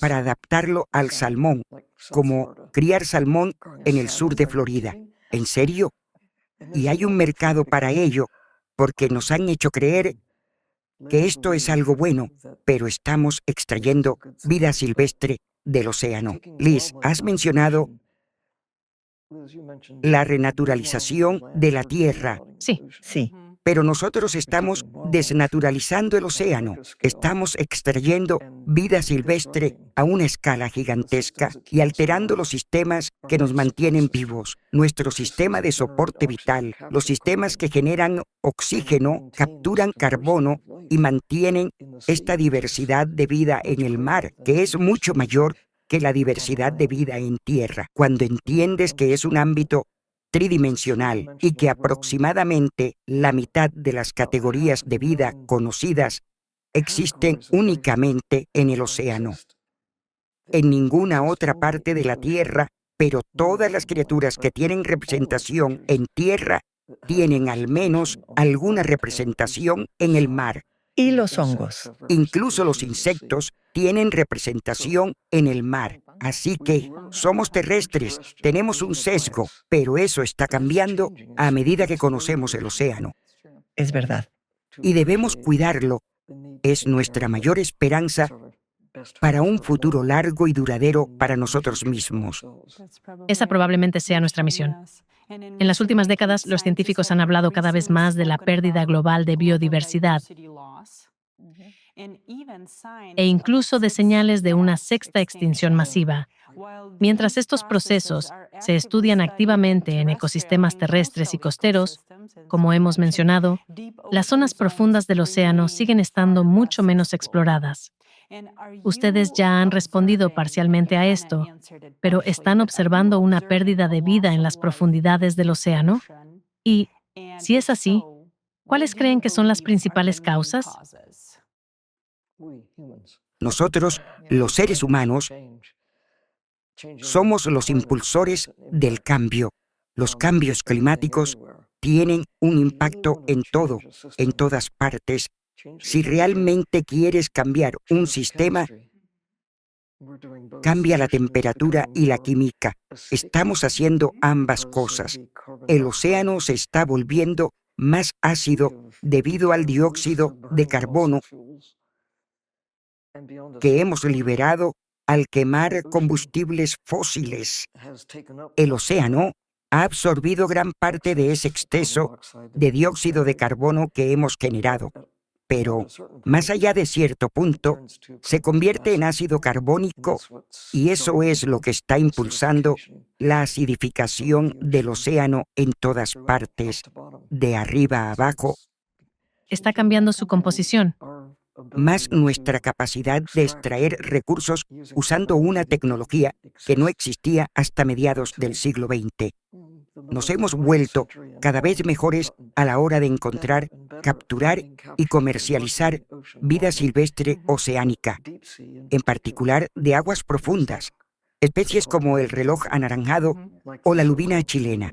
Speaker 1: para adaptarlo al salmón, como criar salmón en el sur de Florida. ¿En serio? Y hay un mercado para ello, porque nos han hecho creer que esto es algo bueno, pero estamos extrayendo vida silvestre del océano. Liz, has mencionado la renaturalización de la Tierra.
Speaker 2: Sí.
Speaker 1: Pero nosotros estamos desnaturalizando el océano. Estamos extrayendo vida silvestre a una escala gigantesca y alterando los sistemas que nos mantienen vivos. Nuestro sistema de soporte vital, los sistemas que generan oxígeno, capturan carbono y mantienen esta diversidad de vida en el mar, que es mucho mayor que la diversidad de vida en tierra. Cuando entiendes que es un ámbito tridimensional y que aproximadamente la mitad de las categorías de vida conocidas existen únicamente en el océano. En ninguna otra parte de la Tierra, pero todas las criaturas que tienen representación en tierra tienen al menos alguna representación en el mar.
Speaker 2: Y los hongos.
Speaker 1: Incluso los insectos tienen representación en el mar. Así que somos terrestres, tenemos un sesgo, pero eso está cambiando a medida que conocemos el océano.
Speaker 2: Es verdad.
Speaker 1: Y debemos cuidarlo. Es nuestra mayor esperanza para un futuro largo y duradero para nosotros mismos.
Speaker 3: Esa probablemente sea nuestra misión. En las últimas décadas, los científicos han hablado cada vez más de la pérdida global de biodiversidad e incluso de señales de una sexta extinción masiva. Mientras estos procesos se estudian activamente en ecosistemas terrestres y costeros, como hemos mencionado, las zonas profundas del océano siguen estando mucho menos exploradas. Ustedes ya han respondido parcialmente a esto, pero ¿están observando una pérdida de vida en las profundidades del océano? Y, si es así, ¿cuáles creen que son las principales causas?
Speaker 1: Nosotros, los seres humanos, somos los impulsores del cambio. Los cambios climáticos tienen un impacto en todo, en todas partes. Si realmente quieres cambiar un sistema, cambia la temperatura y la química. Estamos haciendo ambas cosas. El océano se está volviendo más ácido debido al dióxido de carbono que hemos liberado al quemar combustibles fósiles. El océano ha absorbido gran parte de ese exceso de dióxido de carbono que hemos generado, pero más allá de cierto punto, se convierte en ácido carbónico y eso es lo que está impulsando la acidificación del océano en todas partes, de arriba a abajo,
Speaker 3: Está cambiando su composición.
Speaker 1: más nuestra capacidad de extraer recursos usando una tecnología que no existía hasta mediados del siglo XX. Nos hemos vuelto cada vez mejores a la hora de encontrar, capturar y comercializar vida silvestre oceánica, en particular de aguas profundas, especies como el reloj anaranjado o la lubina chilena.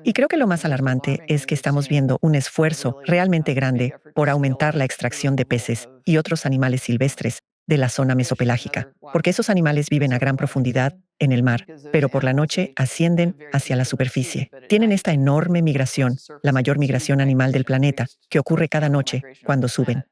Speaker 2: Y creo que lo más alarmante es que estamos viendo un esfuerzo realmente grande por aumentar la extracción de peces y otros animales silvestres de la zona mesopelágica, porque esos animales viven a gran profundidad en el mar, pero por la noche ascienden hacia la superficie. Tienen esta enorme migración, la mayor migración animal del planeta, que ocurre cada noche cuando suben.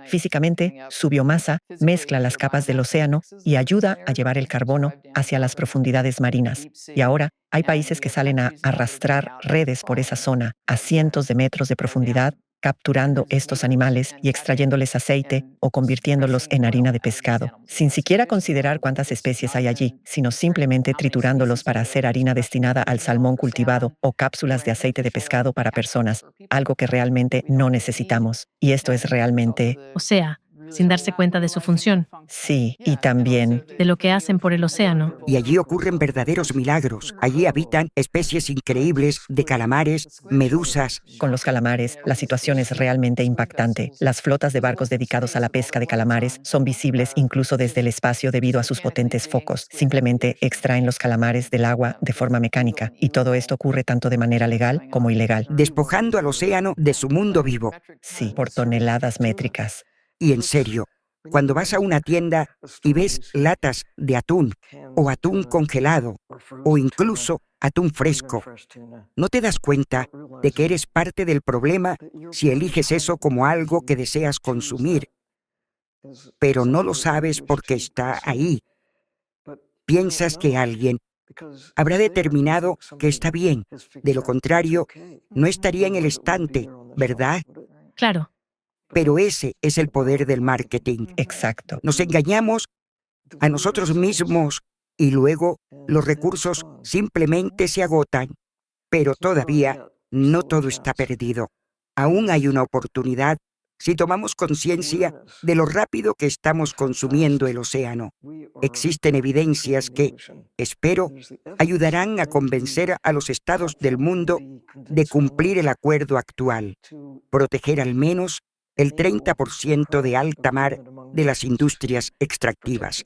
Speaker 2: Físicamente, su biomasa mezcla las capas del océano y ayuda a llevar el carbono hacia las profundidades marinas. Y ahora hay países que salen a arrastrar redes por esa zona a cientos de metros de profundidad, capturando estos animales y extrayéndoles aceite o convirtiéndolos en harina de pescado, sin siquiera considerar cuántas especies hay allí, sino simplemente triturándolos para hacer harina destinada al salmón cultivado o cápsulas de aceite de pescado para personas, algo que realmente no necesitamos. Y esto es realmente...
Speaker 3: O sea, sin darse cuenta de su función,
Speaker 2: Sí, y también...
Speaker 3: de lo que hacen por el océano.
Speaker 1: Y allí ocurren verdaderos milagros. Allí habitan especies increíbles de calamares, medusas.
Speaker 2: Con los calamares, la situación es realmente impactante. Las flotas de barcos dedicados a la pesca de calamares son visibles incluso desde el espacio debido a sus potentes focos. Simplemente extraen los calamares del agua de forma mecánica. Y todo esto ocurre tanto de manera legal como ilegal.
Speaker 1: Despojando al océano de su mundo vivo.
Speaker 2: Sí, por toneladas métricas.
Speaker 1: Y en serio, cuando vas a una tienda y ves latas de atún o atún congelado o incluso atún fresco, no te das cuenta de que eres parte del problema si eliges eso como algo que deseas consumir, pero no lo sabes porque está ahí. Piensas que alguien habrá determinado que está bien, de lo contrario, no estaría en el estante, ¿verdad?
Speaker 3: Claro,
Speaker 1: Pero ese es el poder del marketing.
Speaker 2: Exacto.
Speaker 1: Nos engañamos a nosotros mismos y luego los recursos simplemente se agotan. Pero todavía no todo está perdido. Aún hay una oportunidad si tomamos conciencia de lo rápido que estamos consumiendo el océano. Existen evidencias que, espero, ayudarán a convencer a los estados del mundo de cumplir el acuerdo actual, proteger al menos el 30% de alta mar de las industrias extractivas.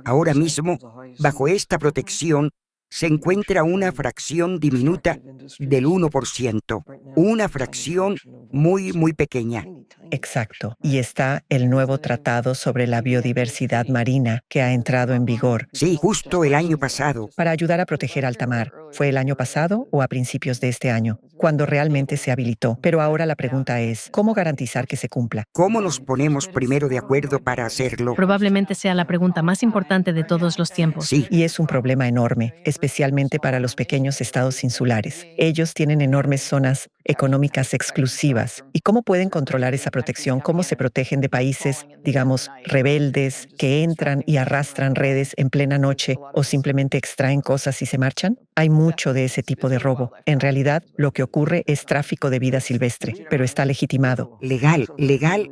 Speaker 1: Ahora mismo, bajo esta protección, se encuentra una fracción diminuta del 1%, una fracción muy, muy pequeña.
Speaker 2: Exacto. Y está el nuevo tratado sobre la biodiversidad marina que ha entrado en vigor.
Speaker 1: Sí, justo el año pasado.
Speaker 2: Para ayudar a proteger alta mar. ¿Fue el año pasado o a principios de este año? Cuando realmente se habilitó. Pero ahora la pregunta es, ¿cómo garantizar que se cumpla?
Speaker 1: ¿Cómo nos ponemos primero de acuerdo para hacerlo?
Speaker 3: probablemente sea la pregunta más importante de todos los tiempos.
Speaker 1: Sí,
Speaker 2: Y es un problema enorme, especialmente para los pequeños estados insulares. Ellos tienen enormes zonas económicas exclusivas. ¿Y cómo pueden controlar esa protección? ¿Cómo se protegen de países, digamos, rebeldes, que entran y arrastran redes en plena noche o simplemente extraen cosas y se marchan? Hay mucho de ese tipo de robo. En realidad, lo que ocurre es tráfico de vida silvestre, pero está legitimado.
Speaker 1: legal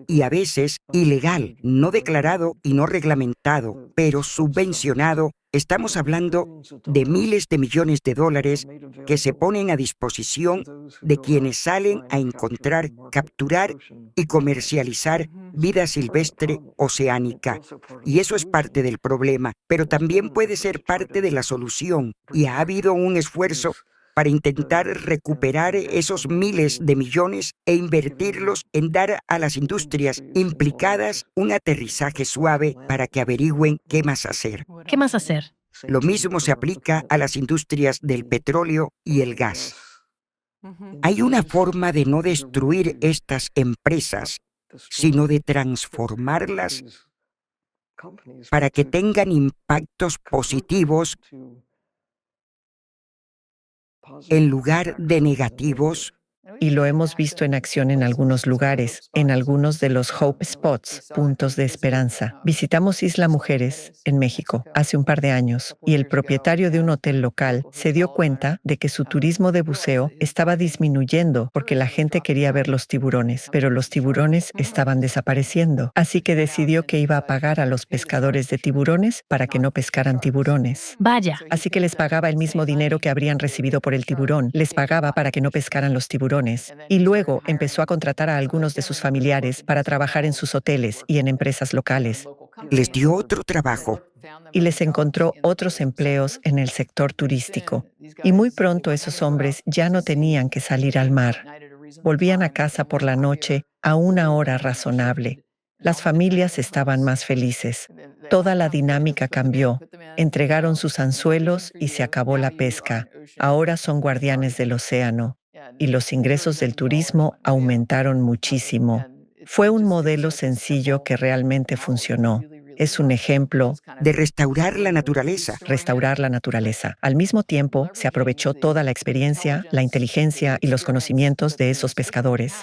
Speaker 1: y a veces ilegal, no declarado y no reglamentado, pero subvencionado. Estamos hablando de miles de millones de dólares que se ponen a disposición de quienes salen a encontrar, capturar y comercializar vida silvestre oceánica. Y eso es parte del problema, pero también puede ser parte de la solución. Y ha habido un esfuerzo para intentar recuperar esos miles de millones e invertirlos en dar a las industrias implicadas un aterrizaje suave para que averigüen qué más hacer.
Speaker 3: ¿Qué más hacer?
Speaker 1: Lo mismo se aplica a las industrias del petróleo y el gas. Hay una forma de no destruir estas empresas, sino de transformarlas para que tengan impactos positivos en lugar de negativos.
Speaker 2: Y lo hemos visto en acción en algunos lugares, en algunos de los Hope Spots, puntos de esperanza. Visitamos Isla Mujeres, en México, hace un par de años, y el propietario de un hotel local se dio cuenta de que su turismo de buceo estaba disminuyendo porque la gente quería ver los tiburones, pero los tiburones estaban desapareciendo. Así que decidió que iba a pagar a los pescadores de tiburones para que no pescaran tiburones.
Speaker 3: Vaya,
Speaker 2: Así que les pagaba el mismo dinero que habrían recibido por el tiburón. Les pagaba para que no pescaran los tiburones. Y luego empezó a contratar a algunos de sus familiares para trabajar en sus hoteles y en empresas locales.
Speaker 1: Les dio otro trabajo.
Speaker 2: Y les encontró otros empleos en el sector turístico. Y muy pronto esos hombres ya no tenían que salir al mar. Volvían a casa por la noche a una hora razonable. Las familias estaban más felices. Toda la dinámica cambió. Entregaron sus anzuelos y se acabó la pesca. Ahora son guardianes del océano. Y los ingresos del turismo aumentaron muchísimo. Fue un modelo sencillo que realmente funcionó. Es un ejemplo
Speaker 1: De restaurar la naturaleza.
Speaker 2: restaurar la naturaleza. Al mismo tiempo, se aprovechó toda la experiencia, la inteligencia y los conocimientos de esos pescadores.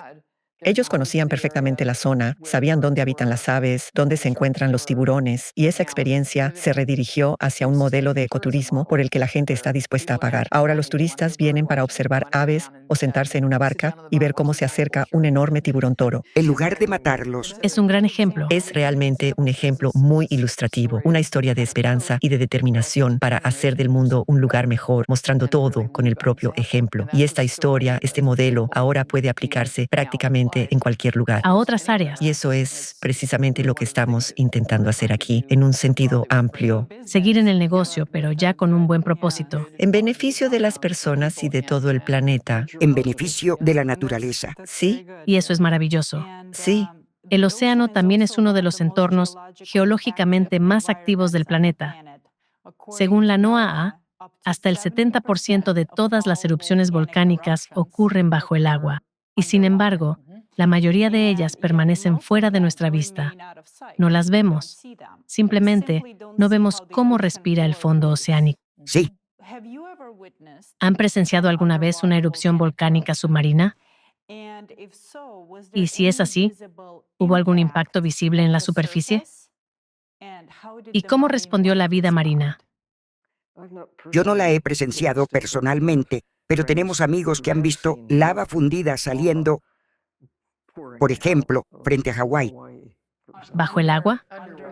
Speaker 2: Ellos conocían perfectamente la zona, sabían dónde habitan las aves, dónde se encuentran los tiburones, y esa experiencia se redirigió hacia un modelo de ecoturismo por el que la gente está dispuesta a pagar. Ahora los turistas vienen para observar aves o sentarse en una barca y ver cómo se acerca un enorme tiburón toro.
Speaker 1: En lugar de matarlos,
Speaker 3: es un gran ejemplo.
Speaker 2: Es realmente un ejemplo muy ilustrativo, una historia de esperanza y de determinación para hacer del mundo un lugar mejor, mostrando todo con el propio ejemplo. Y esta historia, este modelo, ahora puede aplicarse prácticamente en cualquier lugar.
Speaker 3: A otras áreas.
Speaker 2: Y eso es precisamente lo que estamos intentando hacer aquí, en un sentido amplio,
Speaker 3: Seguir en el negocio, pero ya con un buen propósito.
Speaker 2: en beneficio de las personas y de todo el planeta.
Speaker 1: en beneficio de la naturaleza.
Speaker 2: Sí,
Speaker 3: Y eso es maravilloso.
Speaker 2: sí.
Speaker 3: El océano también es uno de los entornos geológicamente más activos del planeta. Según la NOAA, hasta el 70% de todas las erupciones volcánicas ocurren bajo el agua. Y sin embargo, la mayoría de ellas permanecen fuera de nuestra vista. No las vemos. Simplemente no vemos cómo respira el fondo oceánico.
Speaker 1: Sí,
Speaker 3: ¿Han presenciado alguna vez una erupción volcánica submarina? Y si es así, ¿hubo algún impacto visible en la superficie? ¿Y cómo respondió la vida marina?
Speaker 1: yo no la he presenciado personalmente, pero tenemos amigos que han visto lava fundida saliendo, por ejemplo, frente a Hawái,
Speaker 3: ¿Bajo el agua?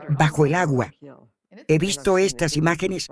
Speaker 1: bajo el agua. He visto estas imágenes.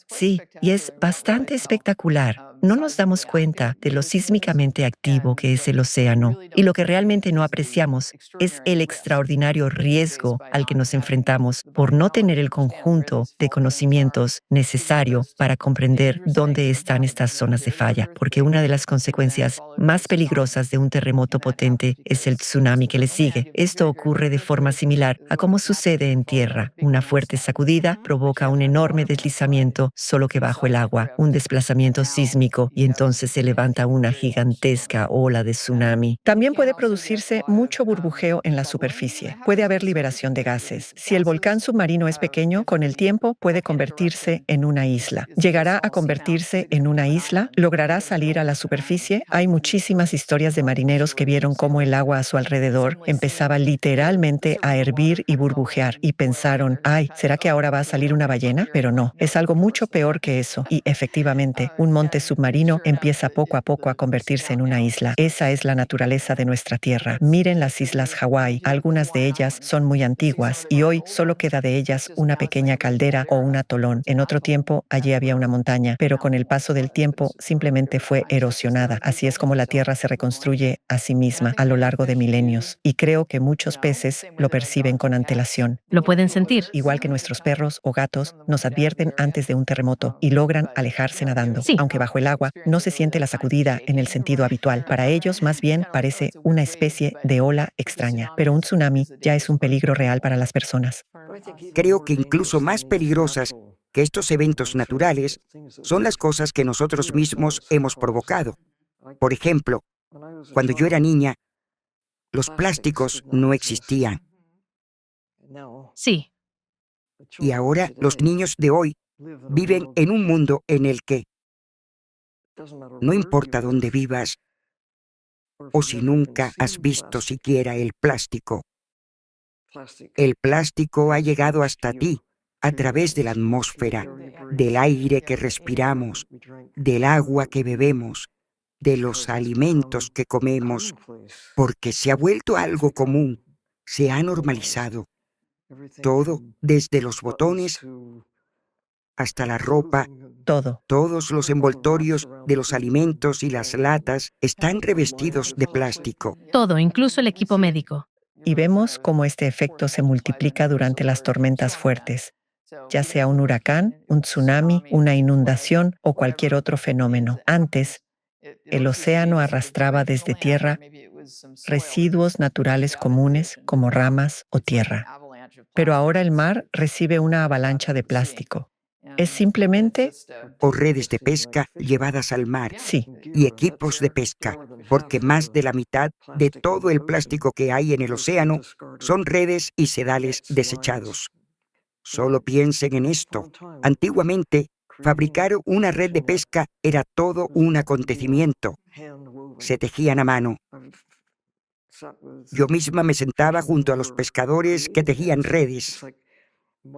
Speaker 2: Sí, y es bastante espectacular. No nos damos cuenta de lo sísmicamente activo que es el océano, y lo que realmente no apreciamos es el extraordinario riesgo al que nos enfrentamos por no tener el conjunto de conocimientos necesario para comprender dónde están estas zonas de falla, porque una de las consecuencias más peligrosas de un terremoto potente es el tsunami que le sigue. Esto ocurre de forma similar a cómo sucede en tierra. Una fuerte sacudida provoca un enorme deslizamiento, solo que bajo el agua, un desplazamiento sísmico, y entonces se levanta una gigantesca ola de tsunami. También puede producirse mucho burbujeo en la superficie. Puede haber liberación de gases. Si el volcán submarino es pequeño, con el tiempo puede convertirse en una isla. Llegará a convertirse en una isla, logrará salir a la superficie. Hay muchísimas historias de marineros que vieron cómo el agua a su alrededor empezaba literalmente a hervir y burbujear, y pensaron, ay, ¿será que ahora va a salir una ballena? Pero no, es algo mucho peor que eso. Y efectivamente, un monte submarino empieza poco a poco a convertirse en una isla. Esa es la naturaleza de nuestra tierra. Miren las islas Hawái. Algunas de ellas son muy antiguas y hoy solo queda de ellas una pequeña caldera o un atolón. En otro tiempo, allí había una montaña, pero con el paso del tiempo simplemente fue erosionada. Así es como la tierra se reconstruye a sí misma a lo largo de milenios. Y creo que muchos peces lo perciben con antelación.
Speaker 3: ¿Lo pueden sentir?
Speaker 2: Igual que nuestros perros o gatos nos advierten antes de un terremoto y logran alejarse nadando.
Speaker 3: Sí.
Speaker 2: Aunque bajo el agua no se siente la sacudida en el sentido habitual. Para ellos más bien parece una especie de ola extraña. Pero un tsunami ya es un peligro real para las personas.
Speaker 1: Creo que incluso más peligrosas que estos eventos naturales son las cosas que nosotros mismos hemos provocado. Por ejemplo, cuando yo era niña, los plásticos no existían.
Speaker 3: Sí,
Speaker 1: Y ahora los niños de hoy viven en un mundo en el que, no importa dónde vivas o si nunca has visto siquiera el plástico ha llegado hasta ti a través de la atmósfera, del aire que respiramos, del agua que bebemos, de los alimentos que comemos, porque se ha vuelto algo común, se ha normalizado. Todo, desde los botones hasta la ropa,
Speaker 2: Todo.
Speaker 1: todos los envoltorios de los alimentos y las latas están revestidos de plástico.
Speaker 3: todo, incluso el equipo médico.
Speaker 2: Y vemos cómo este efecto se multiplica durante las tormentas fuertes, ya sea un huracán, un tsunami, una inundación o cualquier otro fenómeno. Antes, el océano arrastraba desde tierra residuos naturales comunes como ramas o tierra. Pero ahora el mar recibe una avalancha de plástico. Es simplemente,
Speaker 1: O redes de pesca llevadas al mar.
Speaker 2: sí,
Speaker 1: Y equipos de pesca, porque más de la mitad de todo el plástico que hay en el océano son redes y sedales desechados. Solo piensen en esto. Antiguamente, fabricar una red de pesca era todo un acontecimiento. Se tejían a mano. Yo misma me sentaba junto a los pescadores que tejían redes.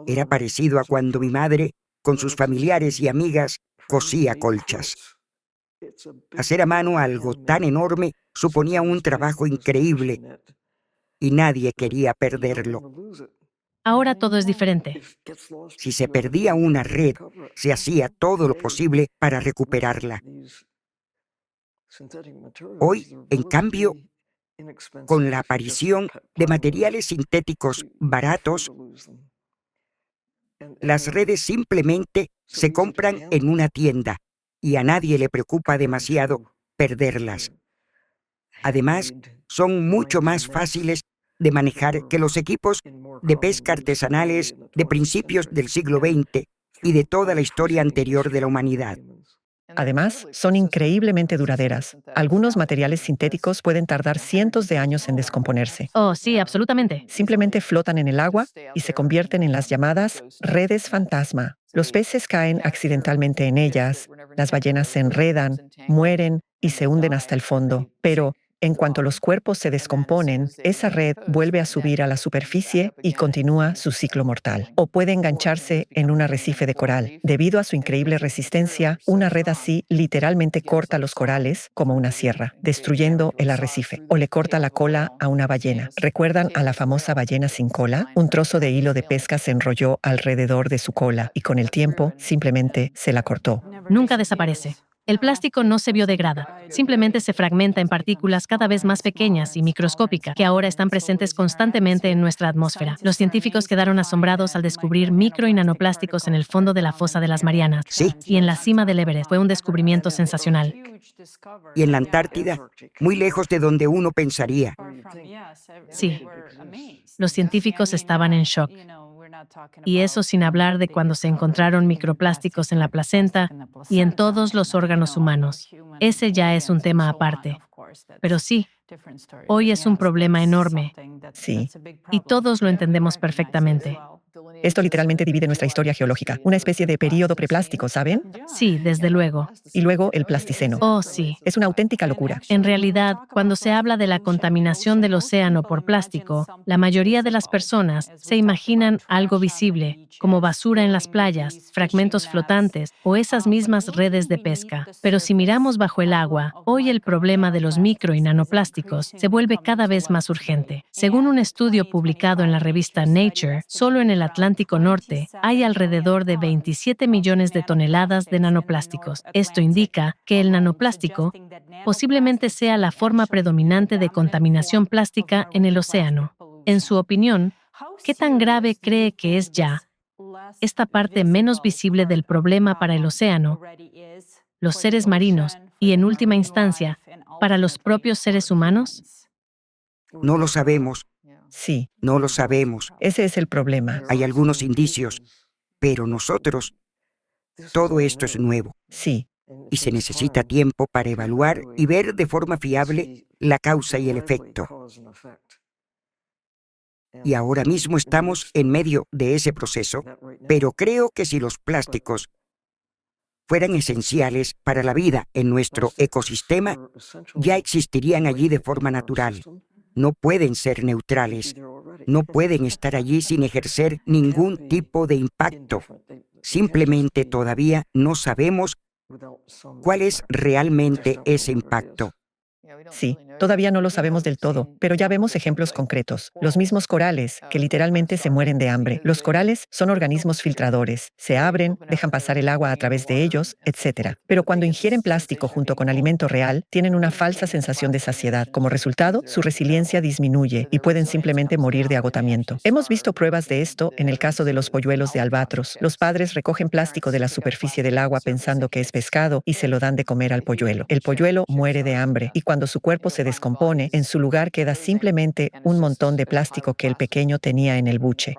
Speaker 1: Era parecido a cuando mi madre, con sus familiares y amigas, cosía colchas. Hacer a mano algo tan enorme suponía un trabajo increíble y nadie quería perderlo.
Speaker 3: Ahora todo es diferente.
Speaker 1: Si se perdía una red, se hacía todo lo posible para recuperarla. Hoy, en cambio, con la aparición de materiales sintéticos baratos, las redes simplemente se compran en una tienda y a nadie le preocupa demasiado perderlas. Además, son mucho más fáciles de manejar que los equipos de pesca artesanales de principios del siglo XX y de toda la historia anterior de la humanidad.
Speaker 2: además, son increíblemente duraderas. Algunos materiales sintéticos pueden tardar cientos de años en descomponerse.
Speaker 3: Oh, sí, absolutamente.
Speaker 2: Simplemente flotan en el agua y se convierten en las llamadas redes fantasma. Los peces caen accidentalmente en ellas, las ballenas se enredan, mueren y se hunden hasta el fondo. Pero, en cuanto los cuerpos se descomponen, esa red vuelve a subir a la superficie y continúa su ciclo mortal. O puede engancharse en un arrecife de coral. Debido a su increíble resistencia, una red así literalmente corta los corales como una sierra, destruyendo el arrecife. O le corta la cola a una ballena. ¿Recuerdan a la famosa ballena sin cola? Un trozo de hilo de pesca se enrolló alrededor de su cola y con el tiempo simplemente se la cortó.
Speaker 3: Nunca desaparece. El plástico no se biodegrada, simplemente se fragmenta en partículas cada vez más pequeñas y microscópicas que ahora están presentes constantemente en nuestra atmósfera. Los científicos quedaron asombrados al descubrir micro y nanoplásticos en el fondo de la fosa de las Marianas.
Speaker 1: Sí.
Speaker 3: Y en la cima del Everest fue un descubrimiento sensacional.
Speaker 1: Y en la Antártida, muy lejos de donde uno pensaría.
Speaker 3: Sí. Los científicos estaban en shock. Y eso sin hablar de cuando se encontraron microplásticos en la placenta y en todos los órganos humanos. Ese ya es un tema aparte. Pero sí, hoy es un problema enorme.
Speaker 2: Sí.
Speaker 3: Y todos lo entendemos perfectamente.
Speaker 2: Esto literalmente divide nuestra historia geológica, una especie de período preplástico, ¿saben?
Speaker 3: Sí, desde luego.
Speaker 2: Y luego el Plasticeno.
Speaker 3: Oh, sí.
Speaker 2: Es una auténtica locura.
Speaker 3: En realidad, cuando se habla de la contaminación del océano por plástico, la mayoría de las personas se imaginan algo visible, como basura en las playas, fragmentos flotantes o esas mismas redes de pesca. Pero si miramos bajo el agua, hoy el problema de los micro y nanoplásticos se vuelve cada vez más urgente. Según un estudio publicado en la revista Nature, solo en el Atlántico Norte hay alrededor de 27 millones de toneladas de nanoplásticos. Esto indica que el nanoplástico posiblemente sea la forma predominante de contaminación plástica en el océano. En su opinión, ¿qué tan grave cree que es ya esta parte menos visible del problema para el océano, los seres marinos y, en última instancia, para los propios seres humanos?
Speaker 1: No lo sabemos,
Speaker 2: Sí,
Speaker 1: no lo sabemos.
Speaker 2: ese es el problema.
Speaker 1: Hay algunos indicios, pero nosotros, todo esto es nuevo.
Speaker 2: Sí.
Speaker 1: y se necesita tiempo para evaluar y ver de forma fiable la causa y el efecto. Y ahora mismo estamos en medio de ese proceso, pero creo que si los plásticos fueran esenciales para la vida en nuestro ecosistema, ya existirían allí de forma natural. No pueden ser neutrales, no pueden estar allí sin ejercer ningún tipo de impacto. Simplemente todavía no sabemos cuál es realmente ese impacto.
Speaker 2: Sí, todavía no lo sabemos del todo, pero ya vemos ejemplos concretos. Los mismos corales, que literalmente se mueren de hambre. Los corales son organismos filtradores. Se abren, dejan pasar el agua a través de ellos, etc. Pero cuando ingieren plástico junto con alimento real, tienen una falsa sensación de saciedad. Como resultado, su resiliencia disminuye y pueden simplemente morir de agotamiento. Hemos visto pruebas de esto en el caso de los polluelos de albatros. Los padres recogen plástico de la superficie del agua pensando que es pescado y se lo dan de comer al polluelo. El polluelo muere de hambre y cuando su cuerpo se descompone, en su lugar queda simplemente un montón de plástico que el pequeño tenía en el buche.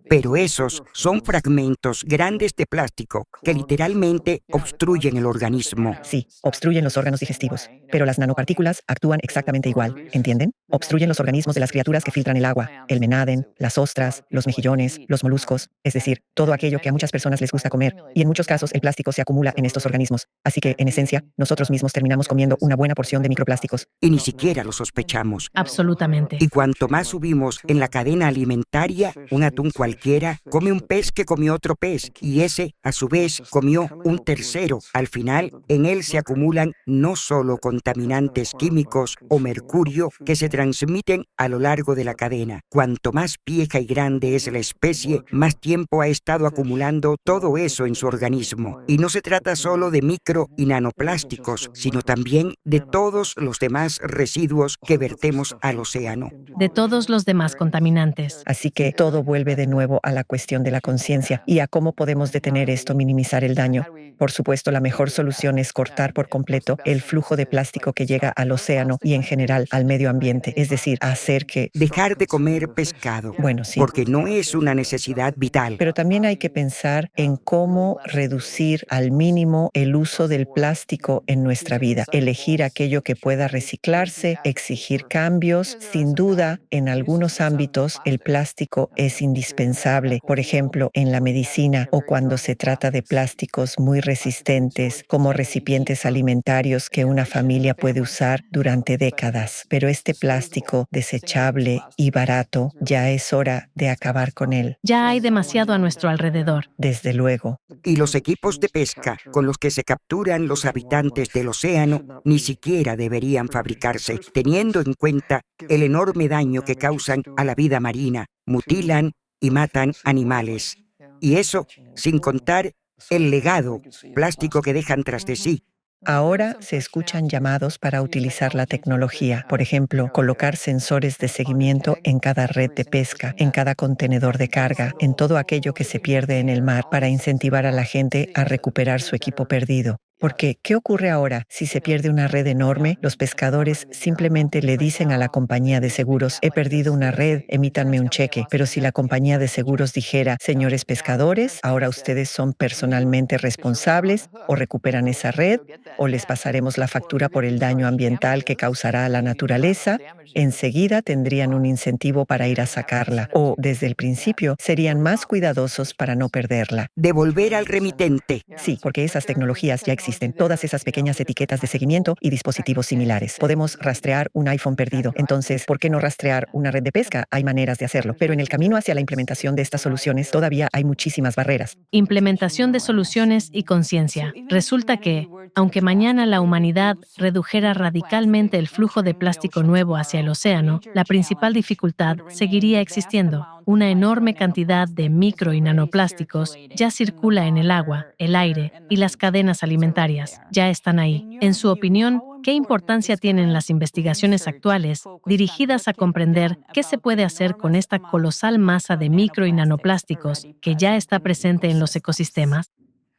Speaker 1: Pero esos son fragmentos grandes de plástico que literalmente obstruyen el organismo.
Speaker 2: Sí, obstruyen los órganos digestivos, pero las nanopartículas actúan exactamente igual, ¿entienden? Obstruyen los organismos de las criaturas que filtran el agua, el menaden, las ostras, los mejillones, los moluscos, es decir, todo aquello que a muchas personas les gusta comer, y en muchos casos el plástico se acumula en estos organismos. Así que, en esencia, nosotros mismos terminamos comiendo una buena porción de microplásticos.
Speaker 1: Y ni siquiera lo sospechamos.
Speaker 3: Absolutamente.
Speaker 1: Y cuanto más subimos en la cadena alimentaria, un atún cualquiera come un pez que comió otro pez, y ese, a su vez, comió un tercero. Al final, en él se acumulan no solo contaminantes químicos o mercurio que se transmiten a lo largo de la cadena. Cuanto más vieja y grande es la especie, más tiempo ha estado acumulando todo eso en su organismo. Y no se trata solo de micro y nanoplásticos, sino también de todos los demás residuos que vertemos al océano.
Speaker 3: De todos los demás contaminantes.
Speaker 2: Así que todo vuelve de nuevo a la cuestión de la conciencia y a cómo podemos detener esto, minimizar el daño. Por supuesto, la mejor solución es cortar por completo el flujo de plástico que llega al océano y en general al medio ambiente, es decir, hacer que...
Speaker 1: Dejar de comer pescado.
Speaker 2: Bueno, sí.
Speaker 1: Porque no es una necesidad vital.
Speaker 2: Pero también hay que pensar en cómo reducir al mínimo el uso del plástico en nuestra vida. Elegir aquello que pueda reciclarse, exigir cambios. Sin duda, en algunos ámbitos el plástico es indispensable. Por ejemplo, en la medicina o cuando se trata de plásticos muy resistentes como recipientes alimentarios que una familia puede usar durante décadas. Pero este plástico desechable y barato, ya es hora de acabar con él.
Speaker 3: Ya hay demasiado a nuestro alrededor.
Speaker 2: Desde luego.
Speaker 1: Y los equipos de pesca con los que se capturan los habitantes del océano ni siquiera deberían fabricarse, teniendo en cuenta el enorme daño que causan a la vida marina, mutilan y matan animales. Y eso sin contar el legado plástico que dejan tras de sí.
Speaker 2: Ahora se escuchan llamados para utilizar la tecnología, por ejemplo, colocar sensores de seguimiento en cada red de pesca, en cada contenedor de carga, en todo aquello que se pierde en el mar, para incentivar a la gente a recuperar su equipo perdido. Porque, ¿qué ocurre ahora? Si se pierde una red enorme, los pescadores simplemente le dicen a la compañía de seguros, he perdido una red, emítanme un cheque. Pero si la compañía de seguros dijera, señores pescadores, ahora ustedes son personalmente responsables, o recuperan esa red, o les pasaremos la factura por el daño ambiental que causará a la naturaleza, enseguida tendrían un incentivo para ir a sacarla. O, desde el principio, serían más cuidadosos para no perderla.
Speaker 1: Devolver al remitente.
Speaker 2: Sí, porque esas tecnologías ya existen. Todas esas pequeñas etiquetas de seguimiento y dispositivos similares. Podemos rastrear un iPhone perdido. Entonces, ¿por qué no rastrear una red de pesca? Hay maneras de hacerlo. Pero en el camino hacia la implementación de estas soluciones todavía hay muchísimas barreras.
Speaker 3: Implementación de soluciones y conciencia. Resulta que, aunque mañana la humanidad redujera radicalmente el flujo de plástico nuevo hacia el océano, la principal dificultad seguiría existiendo. Una enorme cantidad de micro y nanoplásticos ya circula en el agua, el aire y las cadenas alimentarias. Ya están ahí. En su opinión, ¿qué importancia tienen las investigaciones actuales dirigidas a comprender qué se puede hacer con esta colosal masa de micro y nanoplásticos que ya está presente en los ecosistemas?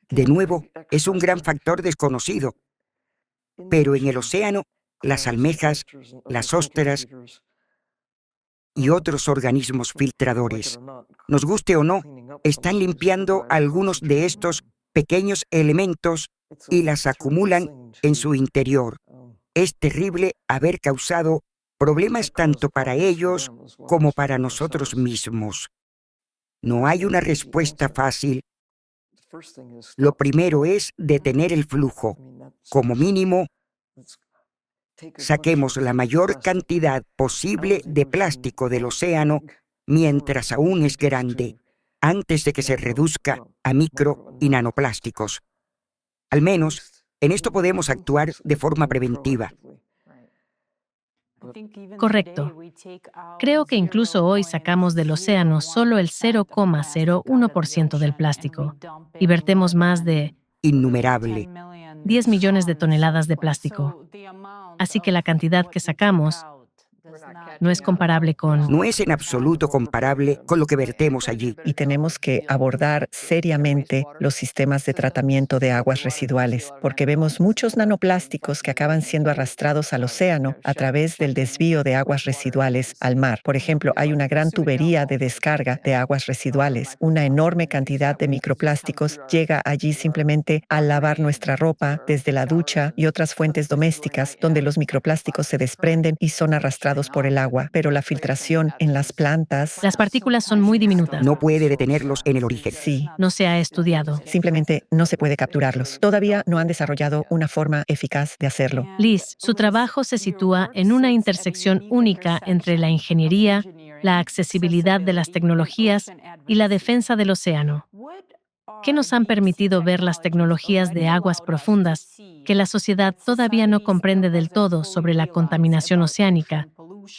Speaker 1: De nuevo, es un gran factor desconocido. Pero en el océano, las almejas, las ostras y otros organismos filtradores, nos guste o no, están limpiando algunos de estos pequeños elementos y las acumulan en su interior. Es terrible haber causado problemas tanto para ellos como para nosotros mismos. No hay una respuesta fácil. Lo primero es detener el flujo. Como mínimo, saquemos la mayor cantidad posible de plástico del océano mientras aún es grande, antes de que se reduzca a micro y nanoplásticos. Al menos, en esto podemos actuar de forma preventiva.
Speaker 3: Correcto. Creo que incluso hoy sacamos del océano solo el 0,01% del plástico y vertemos más de
Speaker 1: Innumerable.
Speaker 3: 10 millones de toneladas de plástico. Así que la cantidad que sacamos no es comparable con...
Speaker 1: No es en absoluto comparable con lo que vertemos allí.
Speaker 2: Y tenemos que abordar seriamente los sistemas de tratamiento de aguas residuales, porque vemos muchos nanoplásticos que acaban siendo arrastrados al océano a través del desvío de aguas residuales al mar. Por ejemplo, hay una gran tubería de descarga de aguas residuales. Una enorme cantidad de microplásticos llega allí simplemente al lavar nuestra ropa, desde la ducha y otras fuentes domésticas, donde los microplásticos se desprenden y son arrastrados por el agua, pero la filtración en las plantas...
Speaker 3: Las partículas son muy diminutas.
Speaker 1: No puede detenerlos en el origen.
Speaker 2: Sí,
Speaker 3: No se ha estudiado.
Speaker 2: simplemente no se puede capturarlos. Todavía no han desarrollado una forma eficaz de hacerlo.
Speaker 3: Liz, su trabajo se sitúa en una intersección única entre la ingeniería, la accesibilidad de las tecnologías y la defensa del océano. ¿Qué nos han permitido ver las tecnologías de aguas profundas que la sociedad todavía no comprende del todo sobre la contaminación oceánica,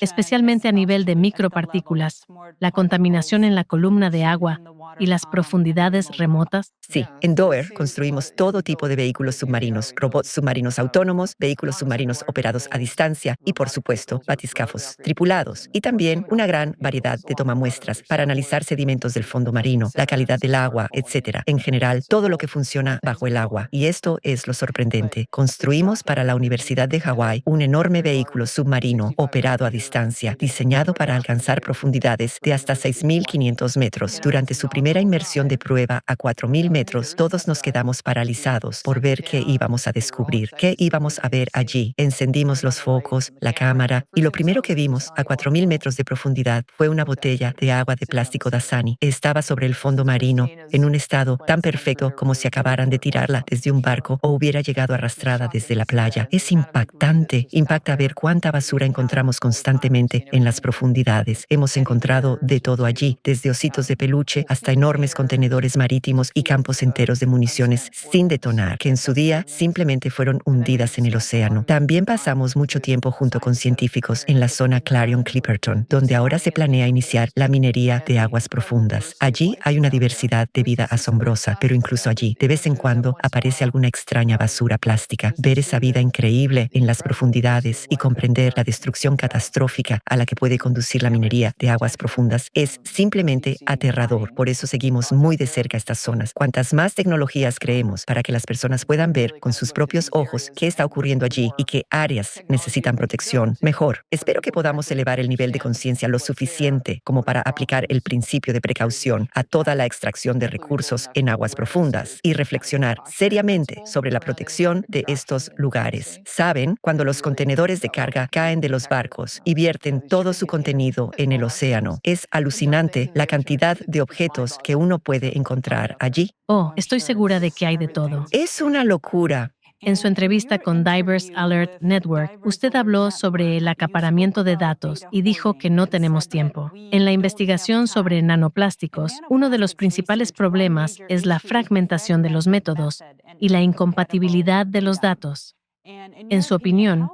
Speaker 3: especialmente a nivel de micropartículas, la contaminación en la columna de agua y las profundidades remotas?
Speaker 2: Sí, en Doer construimos todo tipo de vehículos submarinos, robots submarinos autónomos, vehículos submarinos operados a distancia y, por supuesto, batiscafos tripulados. Y también una gran variedad de tomamuestras para analizar sedimentos del fondo marino, la calidad del agua, etc. En general, todo lo que funciona bajo el agua. Y esto es lo sorprendente. Construimos para la Universidad de Hawái un enorme vehículo submarino operado a distancia, diseñado para alcanzar profundidades de hasta 6.500 metros. Durante su primera inmersión de prueba a 4.000 metros, todos nos quedamos paralizados por ver qué íbamos a descubrir, qué íbamos a ver allí. Encendimos los focos, la cámara, y lo primero que vimos a 4.000 metros de profundidad fue una botella de agua de plástico Dasani. Estaba sobre el fondo marino, en un estado tan perfecto como si acabaran de tirarla desde un barco o hubiera llegado arrastrada desde la playa. Es impactante. Impacta ver cuánta basura encontramos constantemente en las profundidades. Hemos encontrado de todo allí, desde ositos de peluche hasta enormes contenedores marítimos y campos enteros de municiones sin detonar, que en su día simplemente fueron hundidas en el océano. También pasamos mucho tiempo junto con científicos en la zona Clarion-Clipperton, donde ahora se planea iniciar la minería de aguas profundas. Allí hay una diversidad de vida asombrosa, pero incluso allí, de vez en cuando, aparece alguna extraña basura plástica. Ver esa vida increíble en las profundidades y comprender la destrucción catastrófica a la que puede conducir la minería de aguas profundas es simplemente aterrador. Por eso seguimos muy de cerca estas zonas. Cuantas más tecnologías creemos para que las personas puedan ver con sus propios ojos qué está ocurriendo allí y qué áreas necesitan protección, mejor. Espero que podamos elevar el nivel de conciencia lo suficiente como para aplicar el principio de precaución a toda la extracción de recursos en aguas profundas y reflexionar seriamente sobre la protección de estos lugares. Saben, cuando los contenedores de carga caen de los barcos y vierten todo su contenido en el océano, es alucinante la cantidad de objetos que uno puede encontrar allí.
Speaker 3: Oh, estoy segura de que hay de todo.
Speaker 2: Es una locura.
Speaker 3: En su entrevista con Divers Alert Network, usted habló sobre el acaparamiento de datos y dijo que no tenemos tiempo. En la investigación sobre nanoplásticos, uno de los principales problemas es la fragmentación de los métodos y la incompatibilidad de los datos. En su opinión,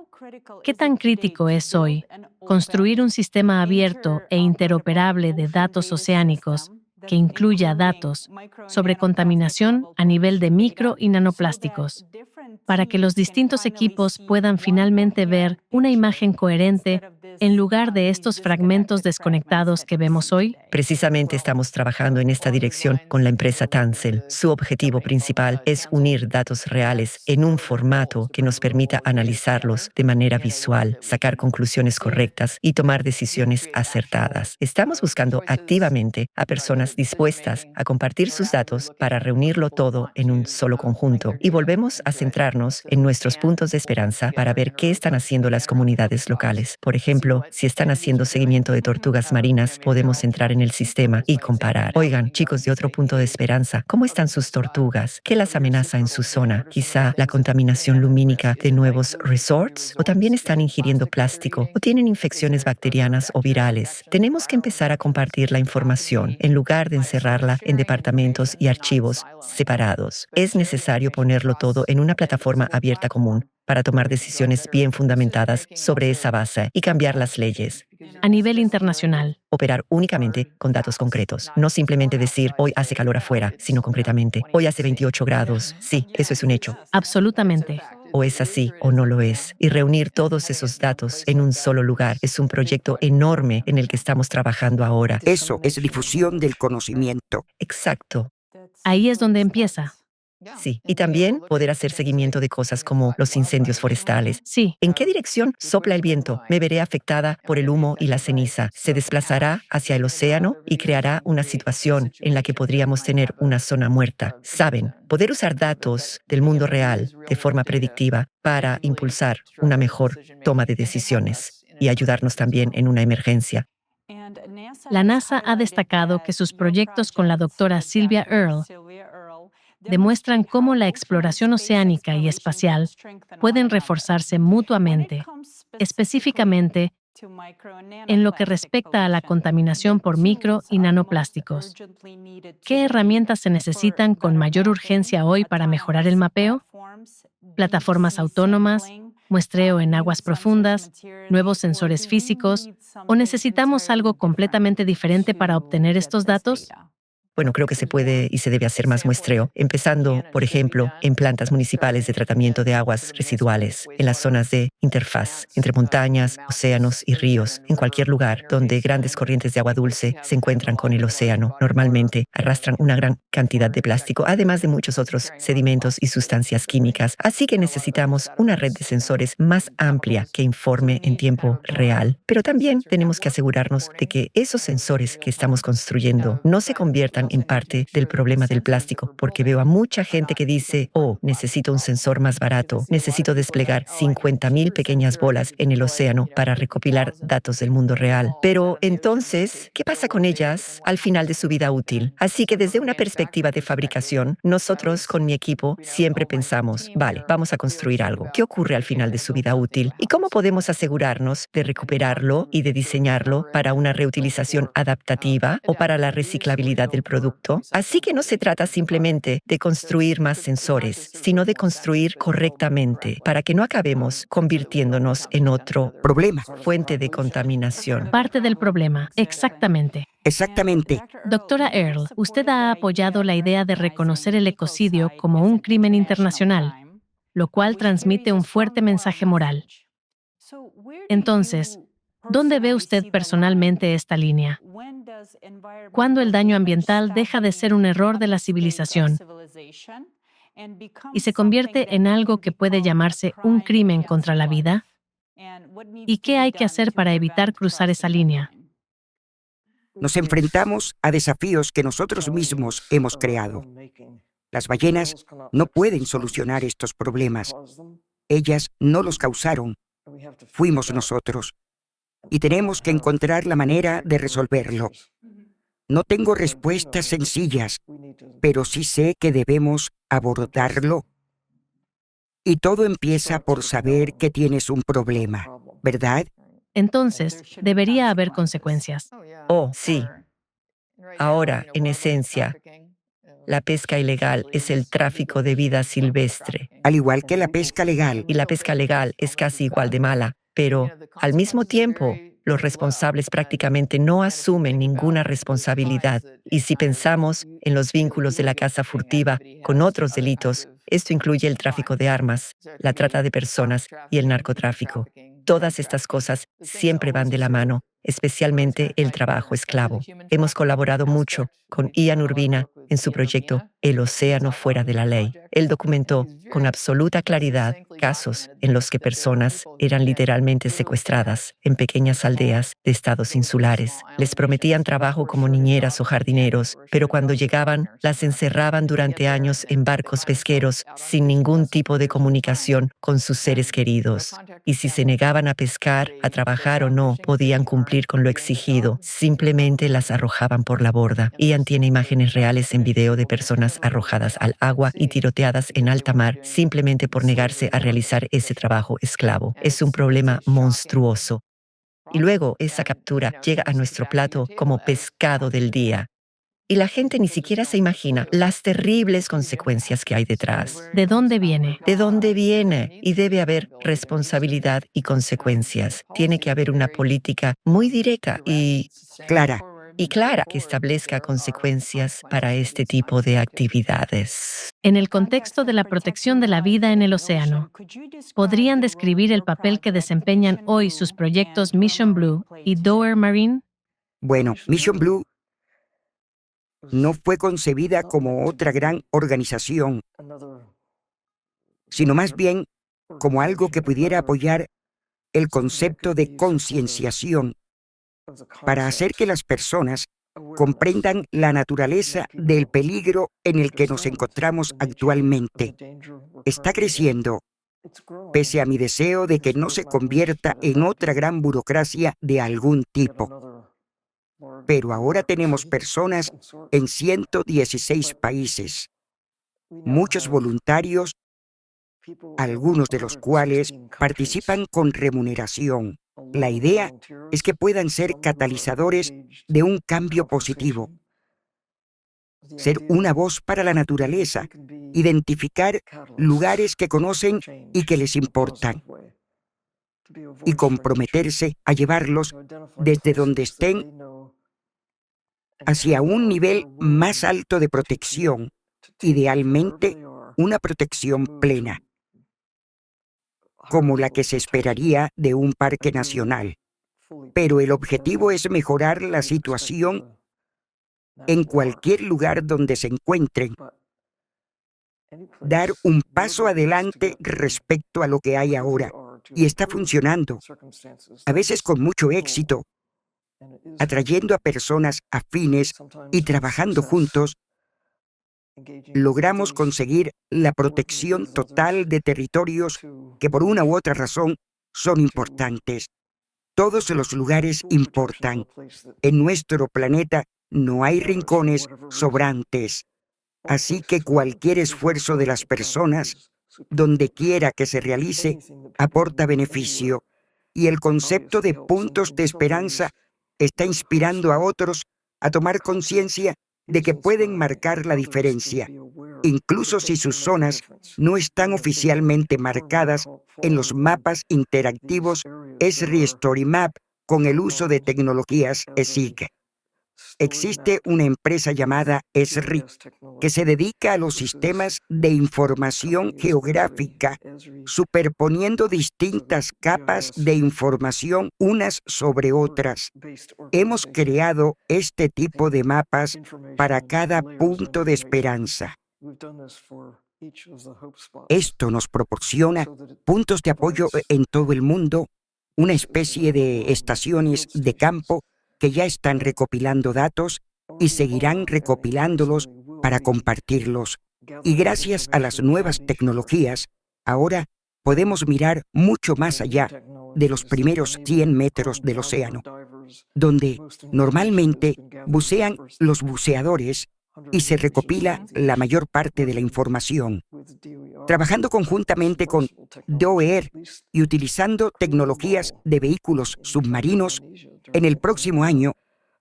Speaker 3: ¿qué tan crítico es hoy construir un sistema abierto e interoperable de datos oceánicos que incluya datos sobre contaminación a nivel de micro y nanoplásticos, para que los distintos equipos puedan finalmente ver una imagen coherente en lugar de estos fragmentos desconectados que vemos hoy?
Speaker 2: Precisamente estamos trabajando en esta dirección con la empresa Tansel. Su objetivo principal es unir datos reales en un formato que nos permita analizarlos de manera visual, sacar conclusiones correctas y tomar decisiones acertadas. Estamos buscando activamente a personas dispuestas a compartir sus datos para reunirlo todo en un solo conjunto. Y volvemos a centrarnos en nuestros puntos de esperanza para ver qué están haciendo las comunidades locales. Por ejemplo, si están haciendo seguimiento de tortugas marinas, podemos entrar en el sistema y comparar. Oigan, chicos de otro punto de esperanza, ¿cómo están sus tortugas? ¿Qué las amenaza en su zona? ¿Quizá la contaminación lumínica de nuevos resorts? ¿O también están ingiriendo plástico? ¿O tienen infecciones bacterianas o virales? Tenemos que empezar a compartir la información en lugar de encerrarla en departamentos y archivos separados. Es necesario ponerlo todo en una plataforma abierta común para tomar decisiones bien fundamentadas sobre esa base y cambiar las leyes.
Speaker 3: A nivel internacional,
Speaker 2: Operar únicamente con datos concretos. No simplemente decir, hoy hace calor afuera, sino concretamente, hoy hace 28 grados. Sí, eso es un hecho.
Speaker 3: absolutamente.
Speaker 2: O es así o no lo es. Y reunir todos esos datos en un solo lugar es un proyecto enorme en el que estamos trabajando ahora.
Speaker 1: Eso es difusión del conocimiento.
Speaker 2: Exacto.
Speaker 3: Ahí es donde empieza.
Speaker 2: Sí, y también poder hacer seguimiento de cosas como los incendios forestales.
Speaker 3: Sí,
Speaker 2: ¿En qué dirección sopla el viento? Me veré afectada por el humo y la ceniza. Se desplazará hacia el océano y creará una situación en la que podríamos tener una zona muerta. Saben, poder usar datos del mundo real de forma predictiva para impulsar una mejor toma de decisiones y ayudarnos también en una emergencia.
Speaker 3: la NASA ha destacado que sus proyectos con la doctora Sylvia Earle demuestran cómo la exploración oceánica y espacial pueden reforzarse mutuamente, específicamente en lo que respecta a la contaminación por micro y nanoplásticos. ¿Qué herramientas se necesitan con mayor urgencia hoy para mejorar el mapeo? ¿Plataformas autónomas, muestreo en aguas profundas, nuevos sensores físicos, o necesitamos algo completamente diferente para obtener estos datos?
Speaker 2: Bueno, creo que se puede y se debe hacer más muestreo, empezando, por ejemplo, en plantas municipales de tratamiento de aguas residuales, en las zonas de interfaz entre montañas, océanos y ríos, en cualquier lugar donde grandes corrientes de agua dulce se encuentran con el océano. Normalmente arrastran una gran cantidad de plástico, además de muchos otros sedimentos y sustancias químicas. Así que necesitamos una red de sensores más amplia que informe en tiempo real. Pero también tenemos que asegurarnos de que esos sensores que estamos construyendo no se conviertan en parte del problema del plástico, porque veo a mucha gente que dice, oh, necesito un sensor más barato, necesito desplegar 50,000 pequeñas bolas en el océano para recopilar datos del mundo real. Pero entonces, ¿qué pasa con ellas al final de su vida útil? Así que desde una perspectiva de fabricación, nosotros con mi equipo siempre pensamos, vale, vamos a construir algo. ¿Qué ocurre al final de su vida útil? ¿Y cómo podemos asegurarnos de recuperarlo y de diseñarlo para una reutilización adaptativa o para la reciclabilidad del producto? Así que no se trata simplemente de construir más sensores, sino de construir correctamente para que no acabemos convirtiéndonos en otro
Speaker 1: Problema.
Speaker 2: fuente de contaminación.
Speaker 3: Parte del problema, exactamente.
Speaker 1: Exactamente.
Speaker 3: Doctora Earle, usted ha apoyado la idea de reconocer el ecocidio como un crimen internacional, lo cual transmite un fuerte mensaje moral. Entonces, ¿dónde ve usted personalmente esta línea? ¿Cuándo el daño ambiental deja de ser un error de la civilización y se convierte en algo que puede llamarse un crimen contra la vida? ¿Y qué hay que hacer para evitar cruzar esa línea?
Speaker 1: Nos enfrentamos a desafíos que nosotros mismos hemos creado. Las ballenas no pueden solucionar estos problemas. Ellas no los causaron. Fuimos nosotros. Y tenemos que encontrar la manera de resolverlo. No tengo respuestas sencillas, pero sí sé que debemos abordarlo. Y todo empieza por saber que tienes un problema, ¿verdad?
Speaker 3: Entonces, debería haber consecuencias.
Speaker 2: Oh, sí. Ahora, en esencia, la pesca ilegal es el tráfico de vida silvestre.
Speaker 1: Al igual que la pesca legal.
Speaker 2: Y la pesca legal es casi igual de mala, pero al mismo tiempo, los responsables prácticamente no asumen ninguna responsabilidad. Y si pensamos en los vínculos de la caza furtiva con otros delitos, esto incluye el tráfico de armas, la trata de personas y el narcotráfico. Todas estas cosas siempre van de la mano, especialmente el trabajo esclavo. Hemos colaborado mucho con Ian Urbina en su proyecto El océano fuera de la ley. Él documentó con absoluta claridad casos en los que personas eran literalmente secuestradas en pequeñas aldeas de estados insulares. Les prometían trabajo como niñeras o jardineros, pero cuando llegaban, las encerraban durante años en barcos pesqueros sin ningún tipo de comunicación con sus seres queridos. Y si se negaban a pescar, a trabajar o no podían cumplir con lo exigido, simplemente las arrojaban por la borda. Ian tiene imágenes reales en video de personas arrojadas al agua y tiroteadas en alta mar simplemente por negarse a realizar ese trabajo esclavo. Es un problema monstruoso. Y luego esa captura llega a nuestro plato como pescado del día. Y la gente ni siquiera se imagina las terribles consecuencias que hay detrás.
Speaker 3: ¿De dónde viene?
Speaker 2: ¿De dónde viene? Y debe haber responsabilidad y consecuencias. Tiene que haber una política muy directa y
Speaker 1: Clara,
Speaker 2: clara que establezca consecuencias para este tipo de actividades.
Speaker 3: En el contexto de la protección de la vida en el océano, ¿podrían describir el papel que desempeñan hoy sus proyectos Mission Blue y Doer Marine?
Speaker 1: bueno, Mission Blue no fue concebida como otra gran organización, sino más bien como algo que pudiera apoyar el concepto de concienciación para hacer que las personas comprendan la naturaleza del peligro en el que nos encontramos actualmente. Está creciendo, pese a mi deseo de que no se convierta en otra gran burocracia de algún tipo. Pero ahora tenemos personas en 116 países, muchos voluntarios, algunos de los cuales participan con remuneración. La idea es que puedan ser catalizadores de un cambio positivo, ser una voz para la naturaleza, identificar lugares que conocen y que les importan, y comprometerse a llevarlos desde donde estén hacia un nivel más alto de protección, idealmente una protección plena, como la que se esperaría de un parque nacional. Pero el objetivo es mejorar la situación en cualquier lugar donde se encuentren, dar un paso adelante respecto a lo que hay ahora, y está funcionando, a veces con mucho éxito, atrayendo a personas afines y trabajando juntos. Logramos conseguir la protección total de territorios que por una u otra razón son importantes. Todos los lugares importan. En nuestro planeta no hay rincones sobrantes. Así que cualquier esfuerzo de las personas, donde quiera que se realice, aporta beneficio. Y el concepto de puntos de esperanza está inspirando a otros a tomar conciencia de que pueden marcar la diferencia, incluso si sus zonas no están oficialmente marcadas en los mapas interactivos Esri Story Map con el uso de tecnologías ESIG. Existe una empresa llamada Esri que se dedica a los sistemas de información geográfica, superponiendo distintas capas de información unas sobre otras. Hemos creado este tipo de mapas para cada punto de esperanza. Esto nos proporciona puntos de apoyo en todo el mundo, una especie de estaciones de campo que ya están recopilando datos y seguirán recopilándolos para compartirlos. Y gracias a las nuevas tecnologías, ahora podemos mirar mucho más allá de los primeros 100 metros del océano, donde normalmente bucean los buceadores y se recopila la mayor parte de la información. Trabajando conjuntamente con DOER y utilizando tecnologías de vehículos submarinos, en el próximo año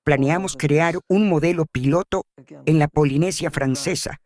Speaker 1: planeamos crear un modelo piloto en la Polinesia Francesa,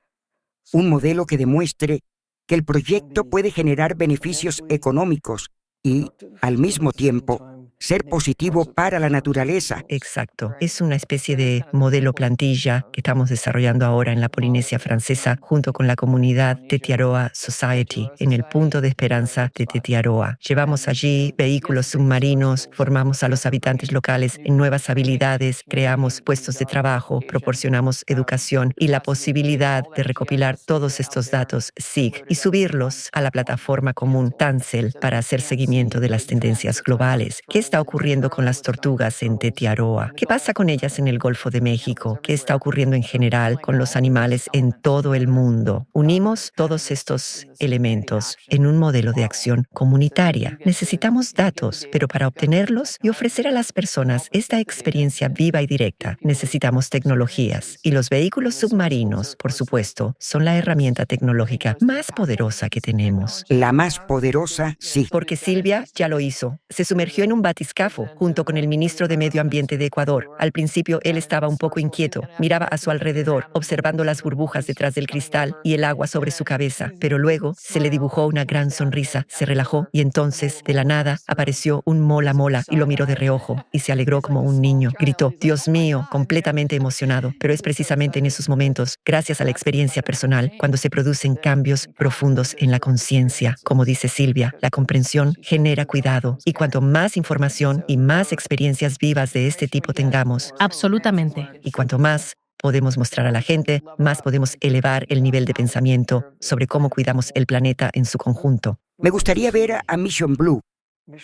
Speaker 1: un modelo que demuestre que el proyecto puede generar beneficios económicos y, al mismo tiempo, ser positivo para la naturaleza.
Speaker 2: Exacto. Es una especie de modelo plantilla que estamos desarrollando ahora en la Polinesia Francesa junto con la comunidad Tetiaroa Society en el punto de esperanza de Tetiaroa. Llevamos allí vehículos submarinos, formamos a los habitantes locales en nuevas habilidades, creamos puestos de trabajo, proporcionamos educación y la posibilidad de recopilar todos estos datos SIG y subirlos a la plataforma común Tansel para hacer seguimiento de las tendencias globales. ¿Qué está ocurriendo con las tortugas en Tetiaroa? ¿Qué pasa con ellas en el Golfo de México? ¿Qué está ocurriendo en general con los animales en todo el mundo? Unimos todos estos elementos en un modelo de acción comunitaria. Necesitamos datos, pero para obtenerlos y ofrecer a las personas esta experiencia viva y directa, necesitamos tecnologías. Y los vehículos submarinos, por supuesto, son la herramienta tecnológica más poderosa que tenemos.
Speaker 1: La más poderosa, sí.
Speaker 2: Porque Silvia ya lo hizo. Se sumergió en un batiscafo junto con el ministro de Medio Ambiente de Ecuador. Al principio él estaba un poco inquieto. Miraba a su alrededor, observando las burbujas detrás del cristal y el agua sobre su cabeza. Pero luego se le dibujó una gran sonrisa, se relajó y entonces, de la nada, apareció un mola mola y lo miró de reojo y se alegró como un niño. Gritó, «Dios mío», completamente emocionado. Pero es precisamente en esos momentos, gracias a la experiencia personal, cuando se producen cambios profundos en la conciencia. Como dice Silvia, la comprensión genera cuidado y cuanto más información y más experiencias vivas de este tipo tengamos,
Speaker 3: Absolutamente.
Speaker 2: y cuanto más podemos mostrar a la gente, más podemos elevar el nivel de pensamiento sobre cómo cuidamos el planeta en su conjunto.
Speaker 1: Me gustaría ver a Mission Blue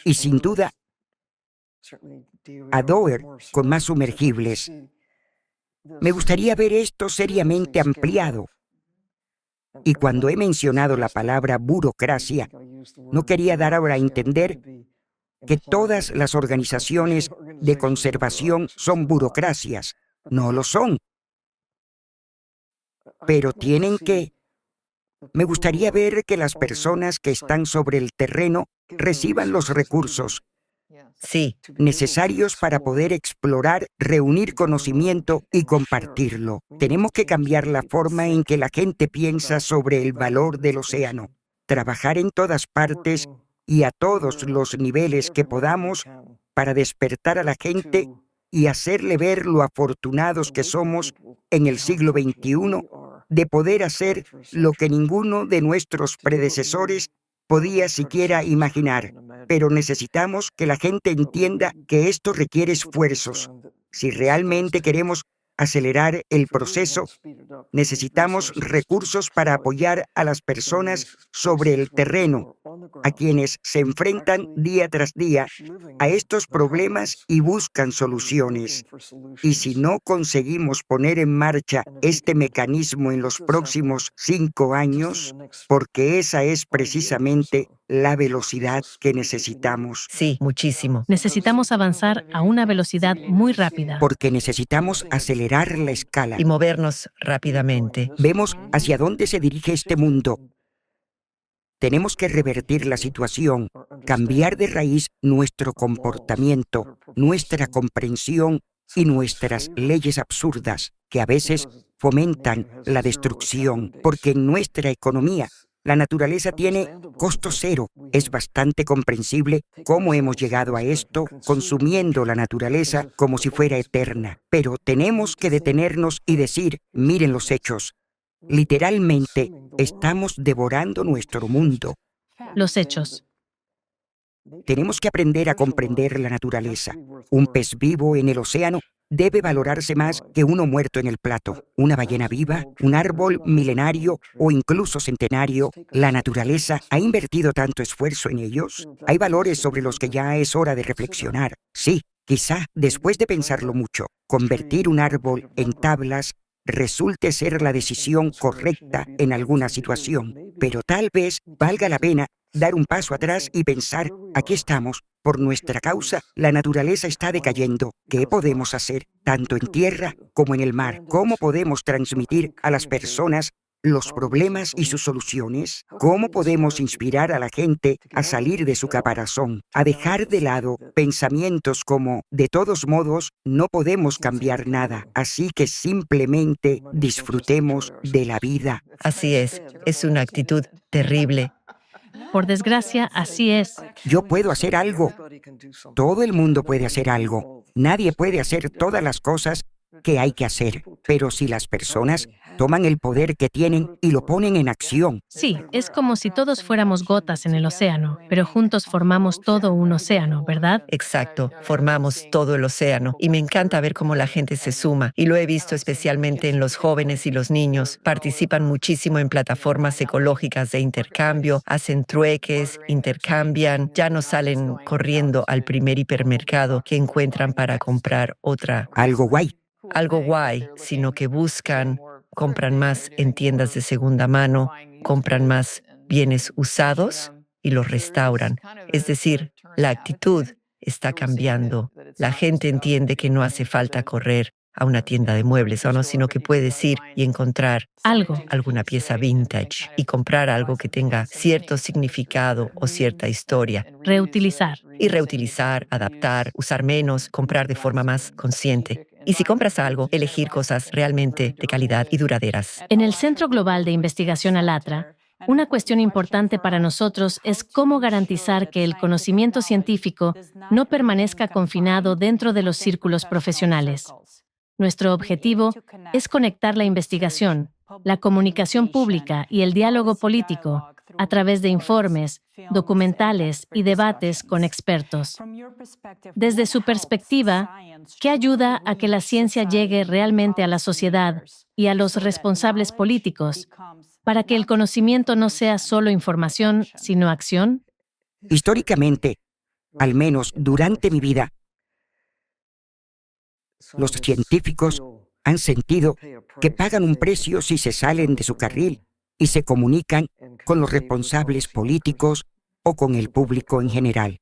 Speaker 1: y sin duda a Doer con más sumergibles. Me gustaría ver esto seriamente ampliado. Y cuando he mencionado la palabra burocracia, no quería dar ahora a entender que todas las organizaciones de conservación son burocracias. No lo son. Pero tienen que... Me gustaría ver que las personas que están sobre el terreno reciban los recursos
Speaker 2: Sí,
Speaker 1: necesarios para poder explorar, reunir conocimiento y compartirlo. Tenemos que cambiar la forma en que la gente piensa sobre el valor del océano. Trabajar en todas partes y a todos los niveles que podamos para despertar a la gente y hacerle ver lo afortunados que somos en el siglo XXI de poder hacer lo que ninguno de nuestros predecesores podía siquiera imaginar. Pero necesitamos que la gente entienda que esto requiere esfuerzos. Si realmente queremos acelerar el proceso, necesitamos recursos para apoyar a las personas sobre el terreno, a quienes se enfrentan día tras día a estos problemas y buscan soluciones. Y si no conseguimos poner en marcha este mecanismo en los próximos 5 años, porque esa es precisamente la velocidad que necesitamos.
Speaker 2: sí, muchísimo.
Speaker 3: Necesitamos avanzar a una velocidad muy rápida.
Speaker 1: Porque necesitamos acelerar la escala.
Speaker 2: Y movernos rápidamente.
Speaker 1: Vemos hacia dónde se dirige este mundo. Tenemos que revertir la situación, cambiar de raíz nuestro comportamiento, nuestra comprensión y nuestras leyes absurdas, que a veces fomentan la destrucción, porque en nuestra economía la naturaleza tiene costo cero. Es bastante comprensible cómo hemos llegado a esto consumiendo la naturaleza como si fuera eterna. Pero tenemos que detenernos y decir, miren los hechos. Literalmente, estamos devorando nuestro mundo.
Speaker 3: Los hechos.
Speaker 1: Tenemos que aprender a comprender la naturaleza. Un pez vivo en el océano debe valorarse más que uno muerto en el plato. Una ballena viva, un árbol milenario o incluso centenario. La naturaleza ha invertido tanto esfuerzo en ellos. Hay valores sobre los que ya es hora de reflexionar. Sí, quizá, después de pensarlo mucho, convertir un árbol en tablas resulte ser la decisión correcta en alguna situación, pero tal vez valga la pena dar un paso atrás y pensar, aquí estamos, por nuestra causa, la naturaleza está decayendo. ¿Qué podemos hacer, tanto en tierra como en el mar? ¿Cómo podemos transmitir a las personas los problemas y sus soluciones? ¿Cómo podemos inspirar a la gente a salir de su caparazón, a dejar de lado pensamientos como, de todos modos, no podemos cambiar nada, así que simplemente disfrutemos de la vida?
Speaker 2: Así es una actitud terrible.
Speaker 3: Por desgracia, así es.
Speaker 1: Yo puedo hacer algo. Todo el mundo puede hacer algo. Nadie puede hacer todas las cosas que hay que hacer. Pero si las personas toman el poder que tienen y lo ponen en acción,
Speaker 3: Sí, es como si todos fuéramos gotas en el océano, pero juntos formamos todo un océano, ¿verdad?
Speaker 2: Exacto, formamos todo el océano y me encanta ver cómo la gente se suma y lo he visto especialmente en los jóvenes y los niños. Participan muchísimo en plataformas ecológicas de intercambio, hacen trueques, intercambian, ya no salen corriendo al primer hipermercado que encuentran para comprar algo guay, sino que buscan, compran más en tiendas de segunda mano, compran más bienes usados y los restauran. Es decir, la actitud está cambiando. La gente entiende que no hace falta correr a una tienda de muebles, o no, sino que puedes ir y encontrar
Speaker 3: Algo.
Speaker 2: alguna pieza vintage y comprar algo que tenga cierto significado o cierta historia.
Speaker 3: Reutilizar.
Speaker 2: Y reutilizar, adaptar, usar menos, comprar de forma más consciente. Y si compras algo, elegir cosas realmente de calidad y duraderas.
Speaker 3: En el Centro Global de Investigación ALLATRA, una cuestión importante para nosotros es cómo garantizar que el conocimiento científico no permanezca confinado dentro de los círculos profesionales. Nuestro objetivo es conectar la investigación, la comunicación pública y el diálogo político a través de informes, documentales y debates con expertos. Desde su perspectiva, ¿qué ayuda a que la ciencia llegue realmente a la sociedad y a los responsables políticos para que el conocimiento no sea solo información, sino acción?
Speaker 1: históricamente, al menos durante mi vida, los científicos han sentido que pagan un precio si se salen de su carril y se comunican con los responsables políticos o con el público en general.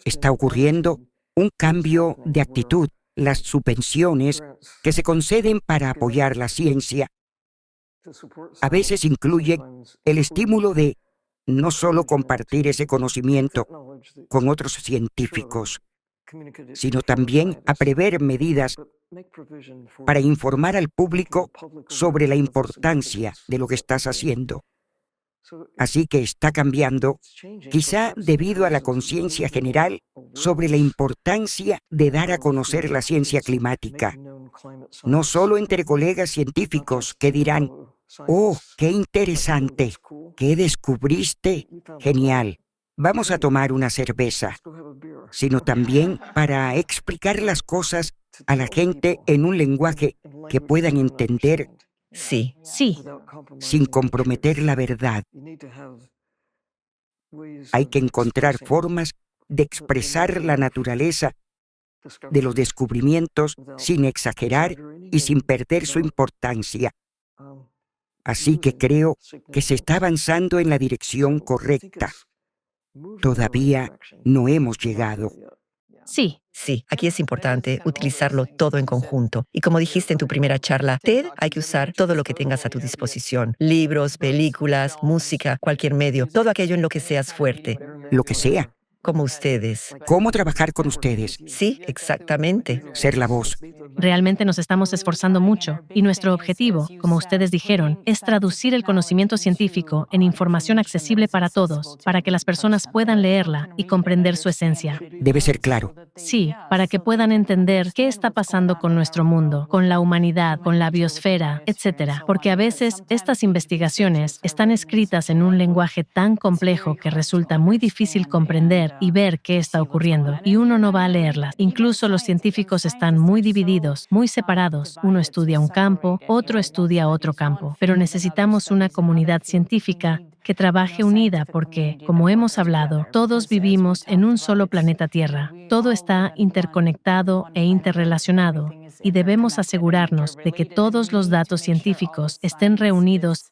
Speaker 1: Está ocurriendo un cambio de actitud. Las subvenciones que se conceden para apoyar la ciencia a veces incluyen el estímulo de no solo compartir ese conocimiento con otros científicos, sino también a prever medidas para informar al público sobre la importancia de lo que estás haciendo. Así que está cambiando, quizá debido a la conciencia general sobre la importancia de dar a conocer la ciencia climática, no solo entre colegas científicos que dirán: «Oh, qué interesante, ¿qué descubriste? Genial, vamos a tomar una cerveza», sino también para explicar las cosas a la gente en un lenguaje que puedan entender
Speaker 2: Sí,
Speaker 1: sin comprometer la verdad. Hay que encontrar formas de expresar la naturaleza de los descubrimientos sin exagerar y sin perder su importancia. Así que creo que se está avanzando en la dirección correcta. Todavía no hemos llegado.
Speaker 3: Sí.
Speaker 2: Sí, aquí es importante utilizarlo todo en conjunto. Y como dijiste en tu primera charla, TED, hay que usar todo lo que tengas a tu disposición. Libros, películas, música, cualquier medio, todo aquello en lo que seas fuerte.
Speaker 1: Lo que sea.
Speaker 2: Como ustedes.
Speaker 1: ¿Cómo trabajar con ustedes?
Speaker 2: Sí, exactamente.
Speaker 1: Ser la voz.
Speaker 3: Realmente nos estamos esforzando mucho y nuestro objetivo, como ustedes dijeron, es traducir el conocimiento científico en información accesible para todos, para que las personas puedan leerla y comprender su esencia.
Speaker 1: Debe ser claro.
Speaker 3: Sí, para que puedan entender qué está pasando con nuestro mundo, con la humanidad, con la biosfera, etc. Porque a veces estas investigaciones están escritas en un lenguaje tan complejo que resulta muy difícil comprender y ver qué está ocurriendo, y uno no va a leerlas. Incluso los científicos están muy divididos, muy separados. Uno estudia un campo, otro estudia otro campo. Pero necesitamos una comunidad científica que trabaje unida porque, como hemos hablado, todos vivimos en un solo planeta Tierra. Todo está interconectado e interrelacionado, y debemos asegurarnos de que todos los datos científicos estén reunidos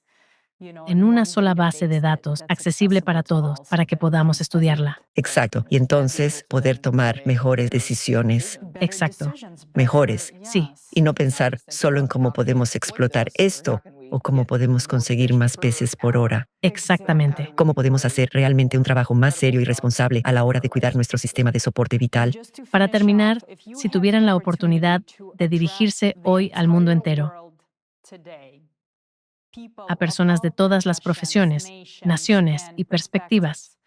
Speaker 3: en una sola base de datos accesible para todos, para que podamos estudiarla.
Speaker 2: Exacto. Y entonces poder tomar mejores decisiones.
Speaker 3: Exacto.
Speaker 2: Mejores.
Speaker 3: Sí.
Speaker 2: Y no pensar solo en cómo podemos explotar esto o cómo podemos conseguir más peces por hora.
Speaker 3: Exactamente.
Speaker 2: Cómo podemos hacer realmente un trabajo más serio y responsable a la hora de cuidar nuestro sistema de soporte vital.
Speaker 3: Para terminar, si tuvieran la oportunidad de dirigirse hoy al mundo entero, a personas de todas las profesiones, naciones y perspectivas.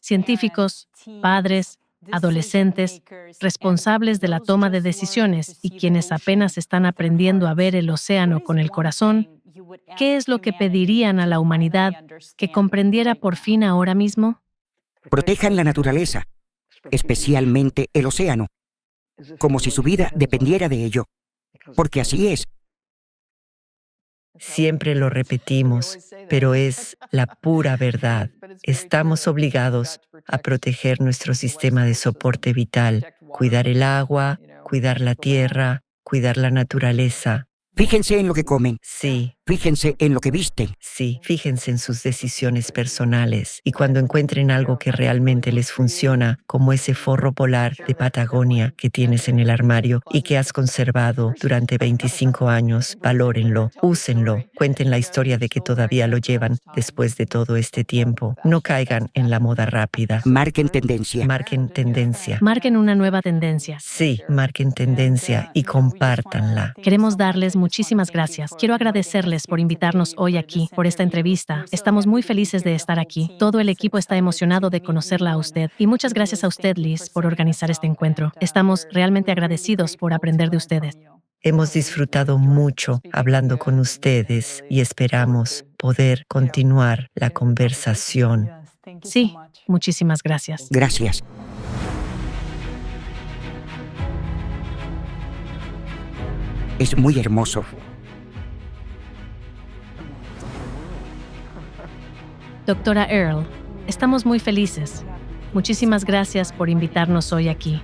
Speaker 3: Científicos, padres, adolescentes, responsables de la toma de decisiones y quienes apenas están aprendiendo a ver el océano con el corazón, ¿qué es lo que pedirían a la humanidad que comprendiera por fin ahora mismo?
Speaker 1: Protejan la naturaleza, especialmente el océano, como si su vida dependiera de ello. Porque así es.
Speaker 2: Siempre lo repetimos, pero es la pura verdad. Estamos obligados a proteger nuestro sistema de soporte vital, cuidar el agua, cuidar la tierra, cuidar la naturaleza.
Speaker 1: Fíjense en lo que comen.
Speaker 2: Sí.
Speaker 1: Fíjense en lo que visten.
Speaker 2: Sí, fíjense en sus decisiones personales y cuando encuentren algo que realmente les funciona, como ese forro polar de Patagonia que tienes en el armario y que has conservado durante 25 años, valórenlo, úsenlo, cuenten la historia de que todavía lo llevan después de todo este tiempo. No caigan en la moda rápida.
Speaker 1: Marquen tendencia.
Speaker 2: Marquen tendencia.
Speaker 3: Marquen una nueva tendencia.
Speaker 2: Sí, marquen tendencia y compártanla.
Speaker 3: Queremos darles muchísimas gracias. Quiero agradecerles por invitarnos hoy aquí, por esta entrevista. Estamos muy felices de estar aquí. Todo el equipo está emocionado de conocerla a usted. Y muchas gracias a usted, Liz, por organizar este encuentro. Estamos realmente agradecidos por aprender de ustedes.
Speaker 2: Hemos disfrutado mucho hablando con ustedes y esperamos poder continuar la conversación.
Speaker 3: Sí, muchísimas gracias.
Speaker 1: Gracias. Es muy hermoso.
Speaker 3: Doctora Earle, estamos muy felices. Muchísimas gracias por invitarnos hoy aquí.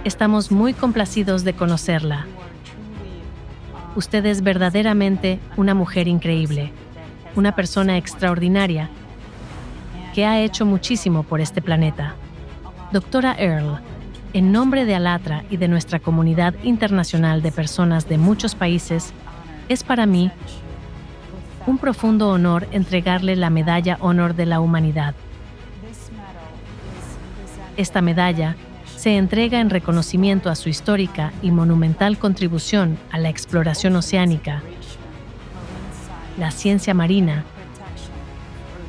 Speaker 3: Estamos muy complacidos de conocerla. Usted es verdaderamente una mujer increíble, una persona extraordinaria que ha hecho muchísimo por este planeta. Doctora Earle, en nombre de ALLATRA y de nuestra comunidad internacional de personas de muchos países, es para mí un profundo honor entregarle la Medalla Honor de la Humanidad. Esta medalla se entrega en reconocimiento a su histórica y monumental contribución a la exploración oceánica, la ciencia marina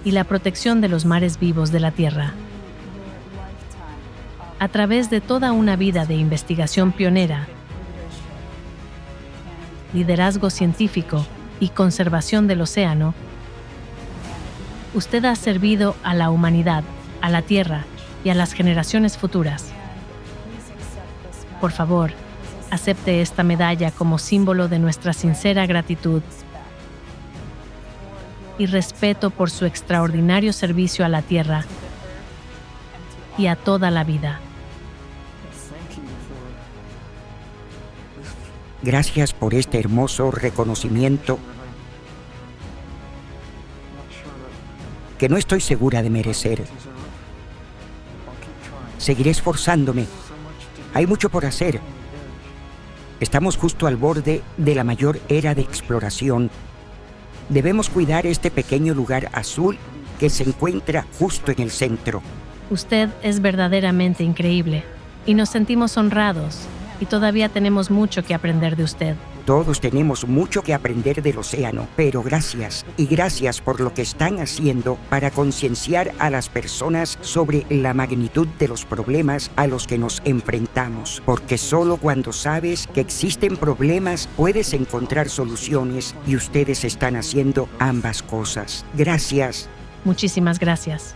Speaker 3: y la protección de los mares vivos de la Tierra. A través de toda una vida de investigación pionera, liderazgo científico y conservación del océano, usted ha servido a la humanidad, a la Tierra y a las generaciones futuras. Por favor, acepte esta medalla como símbolo de nuestra sincera gratitud y respeto por su extraordinario servicio a la Tierra y a toda la vida.
Speaker 1: Gracias por este hermoso reconocimiento que no estoy segura de merecer. Seguiré esforzándome. Hay mucho por hacer. Estamos justo al borde de la mayor era de exploración. Debemos cuidar este pequeño lugar azul que se encuentra justo en el centro.
Speaker 3: Usted es verdaderamente increíble y nos sentimos honrados y todavía tenemos mucho que aprender de usted.
Speaker 1: Todos tenemos mucho que aprender del océano, pero gracias y gracias por lo que están haciendo para concienciar a las personas sobre la magnitud de los problemas a los que nos enfrentamos, porque solo cuando sabes que existen problemas puedes encontrar soluciones y ustedes están haciendo ambas cosas. Gracias.
Speaker 3: Muchísimas gracias.